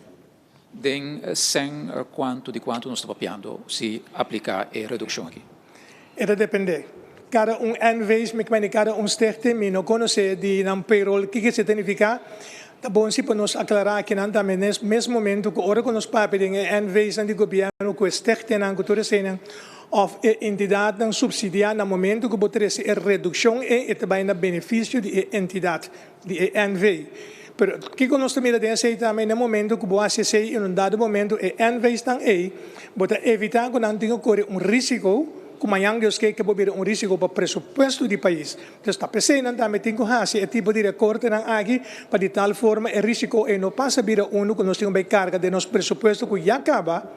Den sem quanto nós estamos papiando se aplicar a redução aqui? Era depende. Cada NV's, cada stichting, não conhece de payroll, o que significa? Tá bom, se para nós aclarar que não também nesse mesmo momento que ora que nós papelamos NV's de governo que stichting não que todos são of entidade não subsidiar no momento que botar essa redução e também no benefício de entidade de NV. Pero que nós também temos também no momento que boa se em dado momento NV's não botar evitar que não tenha correr risco como yang Deus que bobeira risco para o presupuesto do país. Então, está pensando também tem que fazer tipo de recorte aqui para de tal forma o risco não passa a vir que nós temos bem carga de nosso presupuesto que já acaba.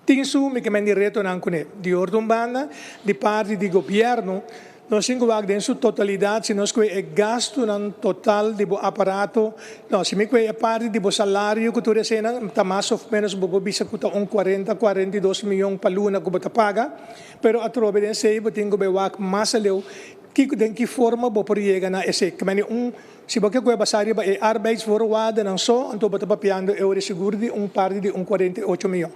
Tem isso que me direto não com de ordem banda de parte do governo. Nós temos que ver em sua totalidade se nós é gasto no total do aparato. Não, se me é parte do salário que tu recebe, está mais ou menos bisa que 42 milhões para luna que você paga. Pero a trobe den sei, você tem que ver mais além que forma você chegar na esse. Que se você quer basar é arbeidsvoorwaarden não só, então você papiando eu seguro de parte de 48 milhões.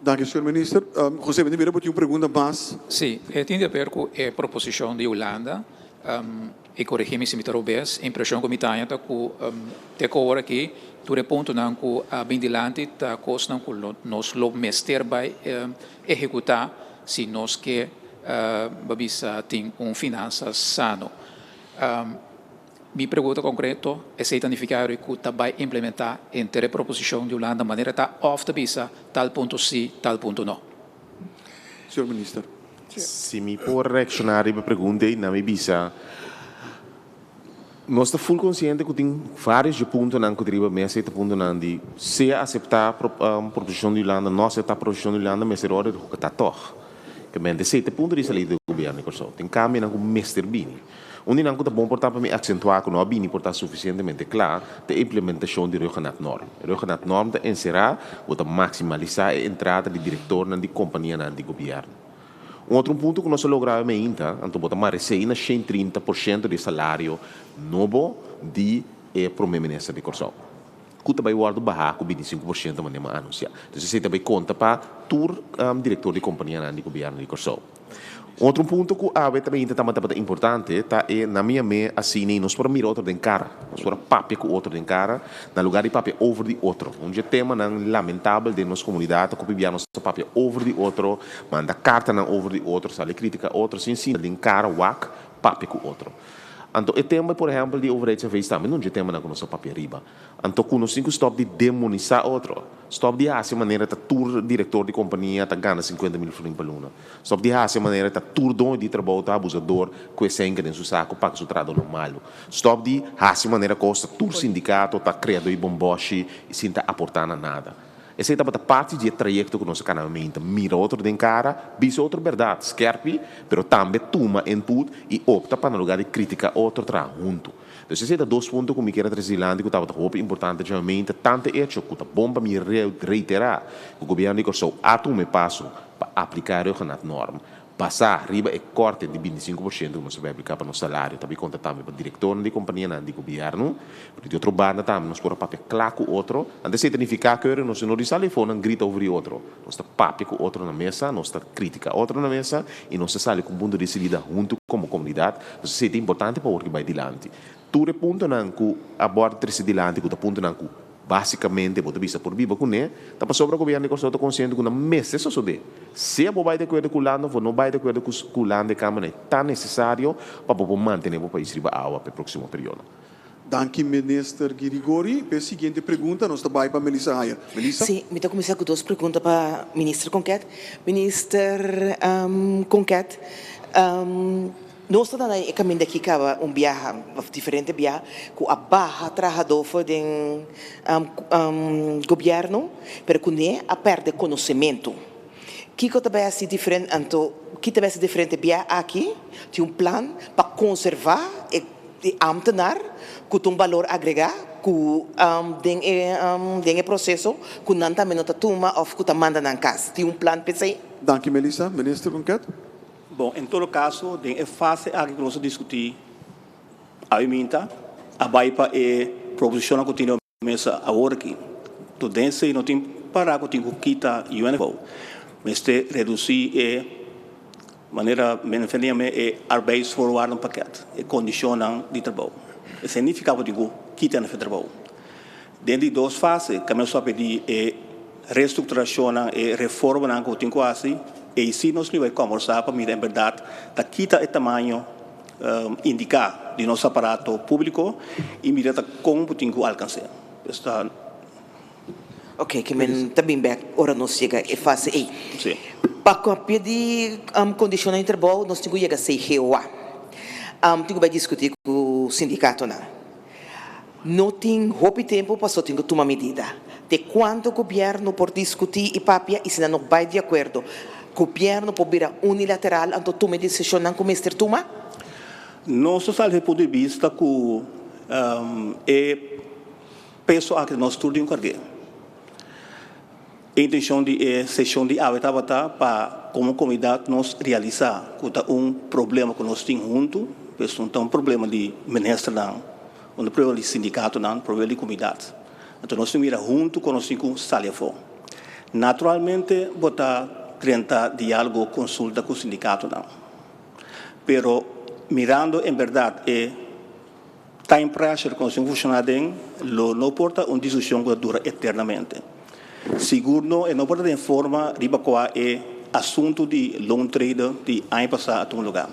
Dank u, senhor minister. José, meneer, heb je een pergunta mais? Sim, tem a ver com a proposição de Holanda, e com o regime semitarobês, a impressão que me tem é que até agora aqui, todo ponto não que a bem dilante está coisa que nós lo mester vai executar se nós que babisa tem finanças sano. Minha pergunta concreta é se identificar que também implementar entre a proposição de Holanda de maneira que of the visa tal ponto sim, tal ponto não. Senhor minister. Se me por reaccionar a pergunta na minha visa, nós estamos full consciente que tem vários pontos na que deriva mais esse ponto na de se aceitar a proposição de Holanda, não aceitar a proposição de Holanda, mas ser hora de que está toch. Que mente se ponto de sair do governo, tem caminho com Mr. Bini. Onde não é bom portar para me acentuar que não é portar suficientemente claro a implementação de Reugenat-norm. Reugenat-norm é encerrar ou maximalizar a entrada de diretor na companhia de governo. Outro ponto que nós logramos ainda, então botar mais receita 130% de salário novo de primeiro-ministro de Corsão. Que também guarda barra com 25% de uma anunciar. Então você também conta para o diretor de companhia de governo de Corsão. Outro ponto que também é importante é na minha assim nós podemos mirar outro de cara, nós podemos papel com outro de cara, no lugar de papel over de outro. Um tema lamentável de nossa comunidade, que vivia nosso papel over de outro, manda carta na over de outro, sale crítica outro, sem sim de cara wak papel com outro. Então, o tema, por exemplo, de overheid vez também não é tema na nossa papel riba. Então, quando nós stop de demonizar outro, stop de essa maneira que o diretor de companhia está ganhando 50 mil francs por ano. Stop de essa maneira que o dono de trabalho está abusador, com esse enga dentro do saco, para que o trabalho normal. Stop de essa maneira que o sindicato está criando e bomboche e sem estar aportando nada. Essa é a parte do trajeto que nós canalmente mira outro de cara, bisa outra verdade, skerpi, pero também toma input e opta para no lugar de criticar outro junto. Então, esses são dois pontos que eu quero trazer lá, que estava importante, geralmente, tanto hecho que é bom para me reiterar que o governo de Corsão atume passo para aplicar a norma. Passar arriba e corte de 25% que nós vai aplicar para o nosso salário, também conta também para o diretor de companhia de governo, porque de outro banda também nós podemos papel claro com outro, antes de significar que nós não telefone grita over outro, nós está papel com outro na mesa, nós está crítica outro na mesa e nós está com ponto de saída junto como comunidade, isso é importante para o que vai adiante. Tudo ponto não que aborda três adiante, que ponto não que basicamente, vou vista por viva com ele, está sobre o governo que está consciente que na mesa isso só de. Se a vai de acordo com o lado, ou não vai de acordo com o lado de Câmara, é tão necessário para manter o país riba água para o próximo período. Danke, minister Girigori. A seguinte pergunta, nós estamos para Melissa Aya. Melissa? Sim, me vou começar com duas perguntas para o ministro Conquete. Minister Conquete, nós estamos no caminho daqui que viagem, diferente viagem, com a barra trabalhador do governo, mas com ele a perder conhecimento. Que também é diferente, então, que também é diferente viagem aqui, tem plano para conservar e amtenar, com valor agregado, com o processo, com não também não toma ou com manda na casa. Tem plano para isso? Danke, Melissa. Minister Conquete? Bom, em todo caso, é fácil que nós discutir a emenda, a BAIPA é proposição continuamente a hora aqui. Tudo isso não tem para que tenha que quitar o UNFO. Mas reduzir é maneira é arbeidsvoorwaarden pakket, é condicionam de trabalho. Isso significa que tenha que quitar o trabalho. Dentro de duas fases, que nós pedimos é reestruturação e reforma que tem quase. E se nós vamos conversar para mirar, em verdade, da quita o tamanho indicar de nosso aparato público e mirar como podemos alcançar. Ok, que também ora nós chega e faz aí. Sim. Para pedir condição de trabalho, nós temos que chegar a ser GOA. Temos que discutir com o sindicato. Não tem roupa e tempo para só tomar medida. De quanto o governo pode discutir e papia e se não vai de acordo. O governo pode vir unilateral, então toma decisão com o ministro Tuma? Nós estamos do ponto de vista que é peso a que nós estudamos carreira. A intenção de sessão de abertura para como comunidade nós realizar problema que nós temos junto, um problema de ministro não, um problema de sindicato não, um problema de comunidade. Então nós temos que ir junto com nós temos salia fora. Naturalmente, botar 30 diálogo, consulta com o sindicato não. Pero mirando em verdade time pressure com o funcionário não porta uma discussão que dura eternamente. Segundo, não porta de forma riba qual assunto de long trade de ano passado a um lugar.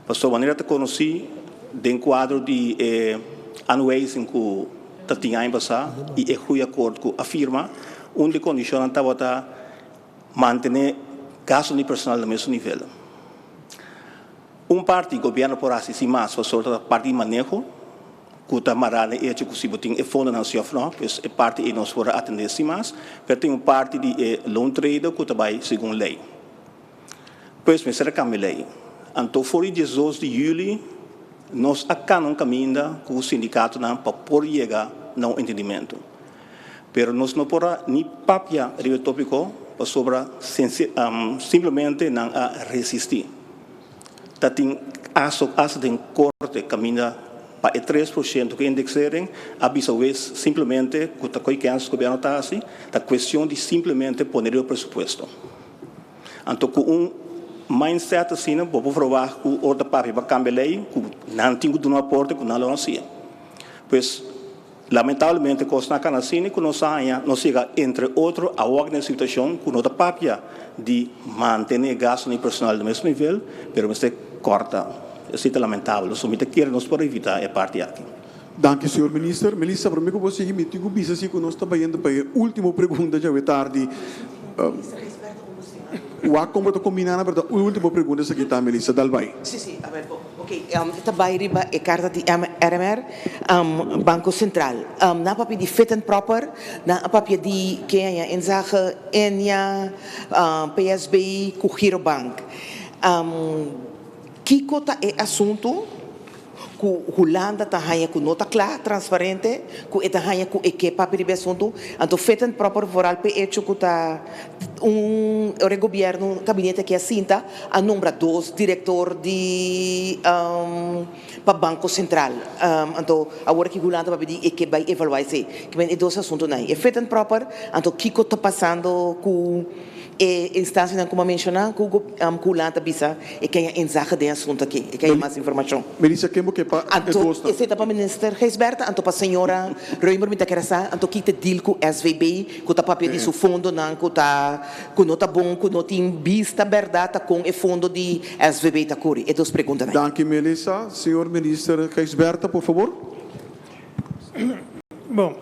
Pastor maneira te conheci de quadro de anuais em que tinha ano passado e fui acordo com a firma onde condiciona estava manter gasto de personal no mesmo nível. Parte do governo por assim mais, para parte de manejo, que está marada e que se tem fundo nacional, pois é parte e nós por atender assim mais, mas tem parte de loan trade que também segundo lei. Pois me será que a lei. Então, foi 18 de julho, nós acá não caminha com o sindicato para poder chegar a um entendimento. Pero nós não podemos nem papia o tópico para sobre simplesmente não resistir. Tá tem asa de corte caminha para 3% que indexarem, avisa vez simplesmente que o que o governo está assim, a questão de simplesmente poner o presupuesto. Então, com mindset assim, não vou provar que o outro papel para cambiar a lei, que não tem que dar um aporte, que não lo hacía. Pois, lamentavelmente, com na cana assim, que não chega entre outros a outra situação, que o outro papel de manter gasto no personal do mesmo nível, mas você corta. Isso é lamentável. So, me queremos para evitar a parte aqui. Dank u, senhor minister. Melissa, para mim, eu vou seguir me tenho bisa se nós estamos indo para a última pergunta já é tarde. O a como to combinando para a última pergunta aqui tá, Melissa, dal vai. Sim, a ver, ok. Também riba a carta de RMR, Banco Central. Na papel de fit and proper, na papel de que é em zaga Enia, PSB, com Girobank. Que cota é assunto que Holanda está aí com nota clara, transparente, que está aí com equipa para o assunto, então feito proper foral para hecho que está o governo gabinete que assinta a número 2 diretor de para Banco Central, então agora que Holanda vai pedir que vai evaluar isso, que vem dois assuntos aí, é feito proper, então que está passando com instância como mencionar que o Lanta bisa e que é ensaio de assunto aqui e que é mais informação. Melissa, que é para esse é para o ministro Geisberta, então para a senhora Reimer me quer saber, então que te deal com SVB, que tá papel de seu fundo não que não tá bom, que não tem vista verdade com o fundo de SVB tá curi. E duas perguntas. Danke, Melissa. Senhor ministro Geisberta, por favor. Bom,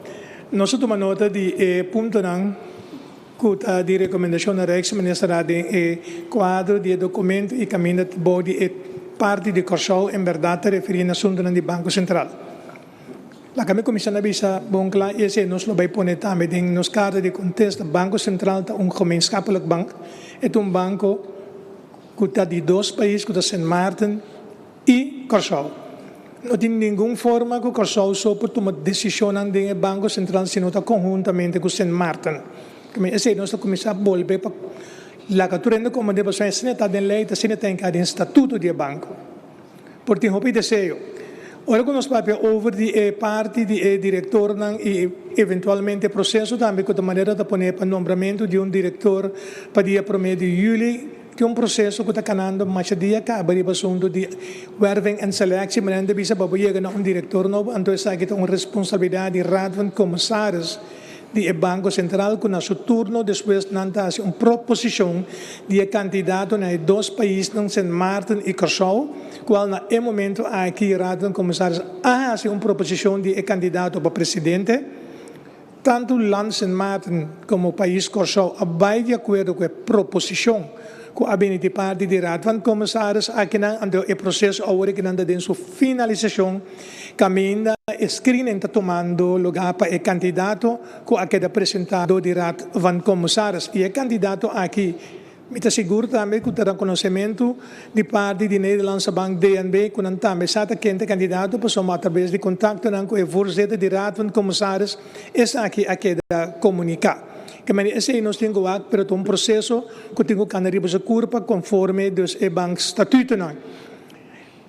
nós tomamos nota de ponto não de recomendação da ex-ministra de quadro de documento e caminho de body e parte de Corsol em verdade referindo a assunto do Banco Central. La kami comissão bisa bom klaar is nos lo bij pone também ding nos kader de contexto Banco Central ta gemeenschappelijk bank et banco que está de dois países que está Sint Maarten e Corsol. Não tem nenhuma forma que Corsol só por tomar decisão em Banco Central sino está conjuntamente com Sint Maarten. Esse nós começar a volver para la captura como de pessoas se está em lei, se tem que em estatuto de banco. Porque o que desejo. Ora que nós papel over de parte de diretor e eventualmente processo também com a maneira de poner para nombramento de diretor para dia 1 de julho que processo que está canando mais dia acaba de assunto de werving en selectie mas ainda bisa para chegar a diretor novo então essa aqui tem uma responsabilidade de raad van commissaris de Banco Central com seu turno depois nantas proposição de candidato na dois países não Sint Maarten e Corsol qual na momento aqui raad van commissaris hace proposição de candidato para presidente tanto land Sint Maarten como país Corsol vai de acordo com a proposição que a de parte de raad van commissaris aqui na o processo agora que nanda dentro finalização caminha screening está tomando lugar para o candidato que aqui é apresentado de raad van commissaris e o candidato aqui me asseguro também que terá conhecimento de parte de Nederlandse Bank DNB que não também está quente candidato para somar através de contato com o voorzitter de raad van commissaris está aqui a comunicar. Que mas esse nós temos que pero um processo que temos que analisar curva conforme dos bank estatuto não.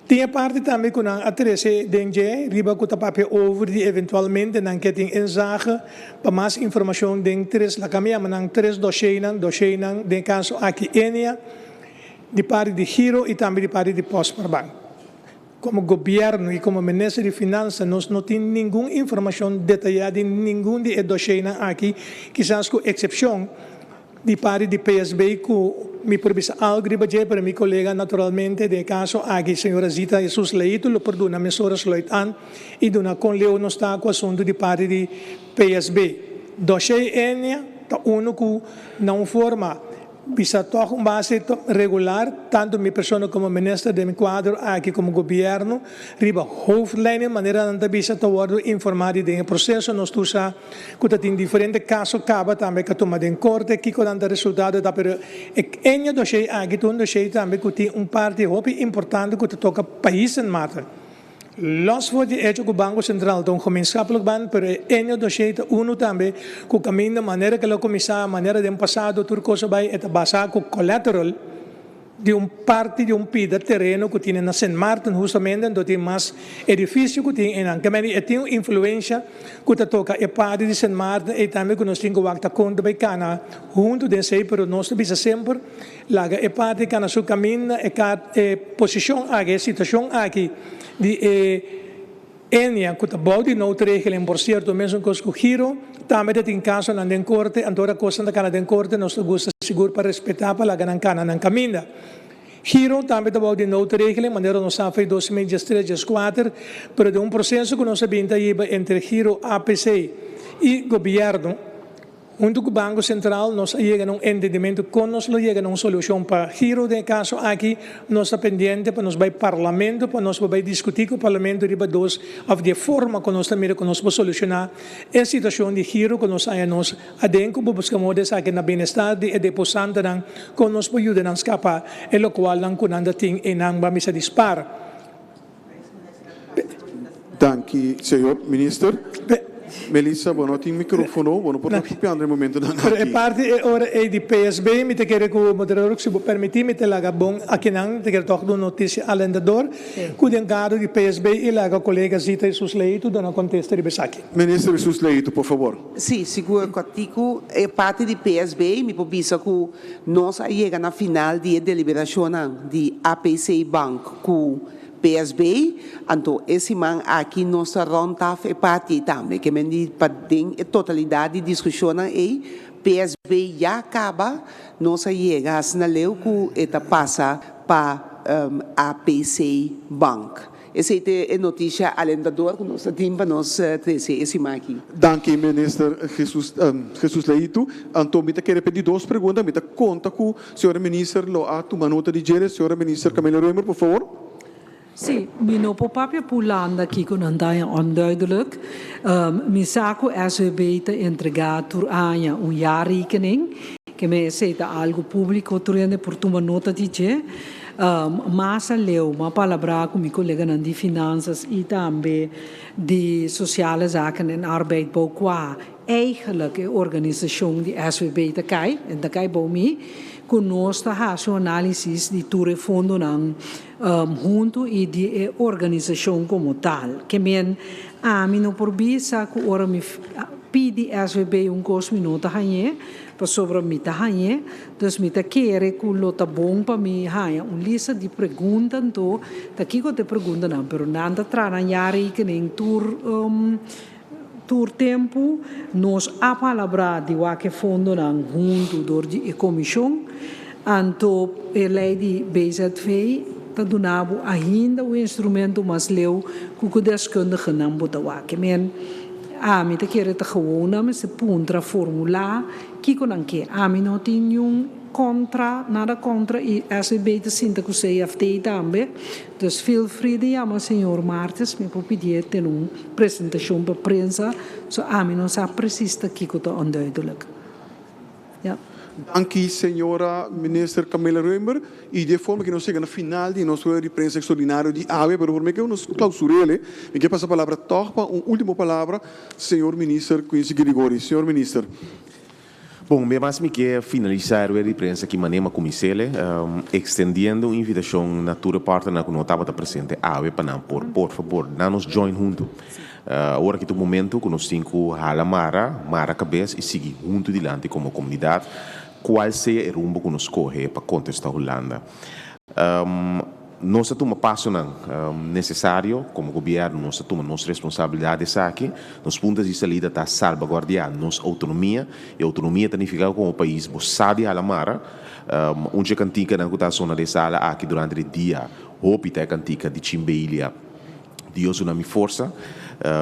Tinha parte também com a trece dengue riba que papel over de eventualmente não que tem ensaio para mais informação dentro la caminha mas três dossiês não de caso aqui Enia de parte de Giro e também de parte de Postbank. Como governo e como ministro de Finanças, nós não temos nenhuma informação detalhada de nenhum de dossiês aqui, quizás com exceção de parte de PSB, que me provisa algo para meu colega, naturalmente, de caso aqui, senhora Zita Jesus Leito, lo perdona, mesura Sloitan, e dona com Leo não está com o assunto de parte de PSB. Dossiê Enia, uno que não forma bisa toch base regular, tanto minha pessoa como ministro de meu quadro aqui como governo, riba hoofdlijnen, maneira de bisa todo informado de processo, nós tusa que tem diferentes casos, acaba também que toma em corte, que quando o resultado da pero enya dossiê aqui, um dossiê também que tem parte importante que toca país em mata. Los voor die hecho com o Banco Central, então gemeenschappelijk ban, pero enyo dossier uno também, com o caminho da maneira que lo começar, maneira de passado, tudo coisa vai é basar com collateral de parte de pida terreno que tem na Saint Martin, justamente, onde tem mais edifício que tem em Ankameni, e tem influência que toca a parte de Saint Martin, e também que nós temos que ter conta bem cana, junto desse aí, pero nós temos sempre, lá a parte que na sua caminho, e posição aqui, situação aqui, de enia que bouwt noutra regeling por cierto mesmo que o giro também tem caso na den corte andora coisa da cana den corte nós gosta seguro para respeitar para a cana na caminha giro também bouwt noutra regeling maneira nós sabe 2023 2024 pero de processo que nós sabemos entre giro APC e governo junto com o Banco Central, nós chegamos a entendimento com nós chegamos a uma solução para giro de caso aqui, nós estamos pendentes para nós vai parlamento, para nós vai discutir com o parlamento de forma que nós também que nós vamos solucionar a situação de giro que nós temos adentro, para buscar modos aqui na bem-estar e depositando que nós podemos ajudar a escapar, e o qual não conanda tem e não vamos a dispar. Dank u, senhor minister. Melissa, bueno, tem microfono, bueno, por no momento da a parte ora é de PSB, me te quero que o moderador se permitir me te laga bom aqui não, te quero tocar uma notícia alendador, que o encargo de PSB e laga colega Zita Jesus Leito, dona contesta de Besaki. Minister Jesus Leito, por favor. Sim, seguro contigo, é parte de PSB, me pobisa que nós chega na final de deliberação de APC Bank com PSB, então esse man aqui nós ronda é parte também, que me diz para a totalidade de discussão aí PSB já acaba, nós chega na lei que passa para APC Bank. Essa é a notícia alentadora que nós temos para nós trazer esse man aqui. Dank u, minister Jesus Leito. Então, me quero pedir duas perguntas, me conta com o senhor minister, lo a tomar nota de gere, senhora minister Camila Roemer, por favor. Sim, mijn papapje pulanda kiko nandayan onduidelijk. Mijn zaken SWB te entregar door Anja een jaarrekening. Que me aceita algo público, turende por tomar nota de je. Massa leu, uma palavra com meu colega de finanças e também de sociale zaken en arbeidbouw qua eigenlijk de organisatie die SWB te kai en te kai bouw mee. Conosco a sua análise de tudo fundo junto e de organização como tal. Que men a mim não por bisa que ora me pedi SWB minutos hanhe para sobre me hanhe, dus me quer que lota bom para me hanhe lista de perguntas então daqui que te pergunta não, pero nada trana yari que nem tur tempo nós a palavra de que fundo não junto do de comissão anto a lei de BZV tá donavo ainda o instrumento mas leu que o deskundige não botawa que men me te quer te gewoon mas se puntra formular que com que me não tem nada contra e SB te sinta que o CFT também. Dus feel free de chamar senhor Martins, me pode pedir ter uma apresentação para a prensa, so me não sabe precies aqui que está onduidelijk. Ja. Dank u, senhora minister Camila Roemer. E de forma que nós chegamos no final de nosso de prensa extraordinário de AVE, pero por mim que nós clausurele, me quer passar a palavra torpa, uma última palavra, senhor minister Quincy Grigori. Senhor minister. Bom, mas me quer finalizar a reprensa que manema comissele, extendendo a invitação na tua parte na que não estava presente, para por favor, nos join junto. Agora que tu momento que nós temos que mara cabeça e seguir junto adiante como comunidade, qual seja o rumbo que nos corre para contestar a Holanda. Nós temos passo necessário, como governo, nós temos nossa responsabilidade aqui, nos pontos de saída está salvaguardar nossa autonomia, e autonomia significa como o país sabe a mara, onde cantica na zona de sala aqui durante o dia, hope até cantica de Chimbelia, Deus na minha força,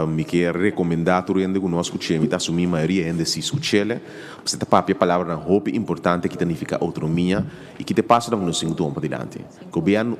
me quer recomendar que nós escutemos, assumir a maioria ainda se escutele, você está para a palavra na hope importante que significa autonomia e que te passa no nosso sintoma para diante. Governo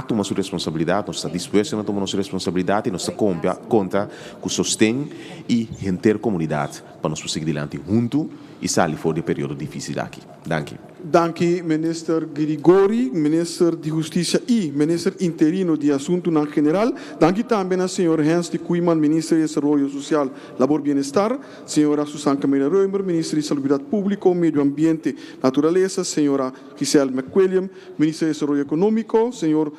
toma sua responsabilidade, nós estamos dispostos a tomar nossa responsabilidade e nós conta com o sustento e a comunidade. para nós prosseguir adiante junto e sair fora do período difícil aqui. Danke. Danke, minister Grigori, minister de Justiça e minister interino de Assunto na General. Danke também ao senhor Hans de Kuiman, ministro de Desenvolvimento Social, Labor e Bienestar, senhora Susana Camila Reumer, ministro de Saúde Pública, Meio Ambiente e Natureza, senhora Giselle McWilliam, ministro de Desenvolvimento Econômico, senhor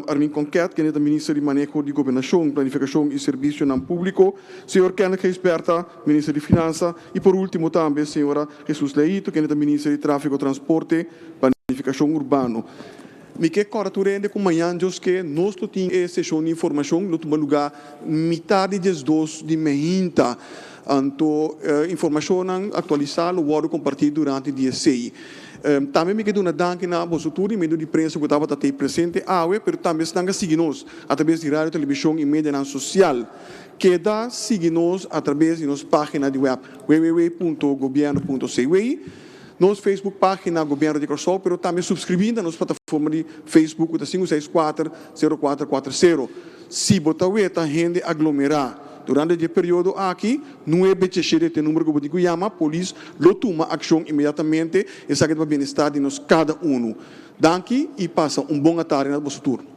Armin Conquet, que é ministro de Manejo de Governação, Planificação e Serviço não Público, senhor Kenneth Geisberta, ministro de Finanças, e por último também senhora Jesus Leito, que é ministro de Tráfego, Transporte, Planificação Urbano. Me que corretorende com manhã que nós temos essa sessão de informação no toma lugar metade das duas de mehinta, então informação atualizada o vou compartilhar durante o dia 6. Também me quedo na danke na vossa tudo e meio de imprensa que estava até presente, mas também estão seguindo-nos através de rádio, televisão e mídia social. Queda seguir-nos através de nossa página de web www.governo.cw, nossa Facebook página Governo de Corsol, mas também subscrevendo a nossa plataforma de Facebook da 564-0440. Se botar a gente aglomerar durante o período aqui, não é becheiro de número que eu digo, chama a polícia, lo toma ação imediatamente e sabe o bem-estar de nós cada um. Danke e passa bom tarde no vosso turno.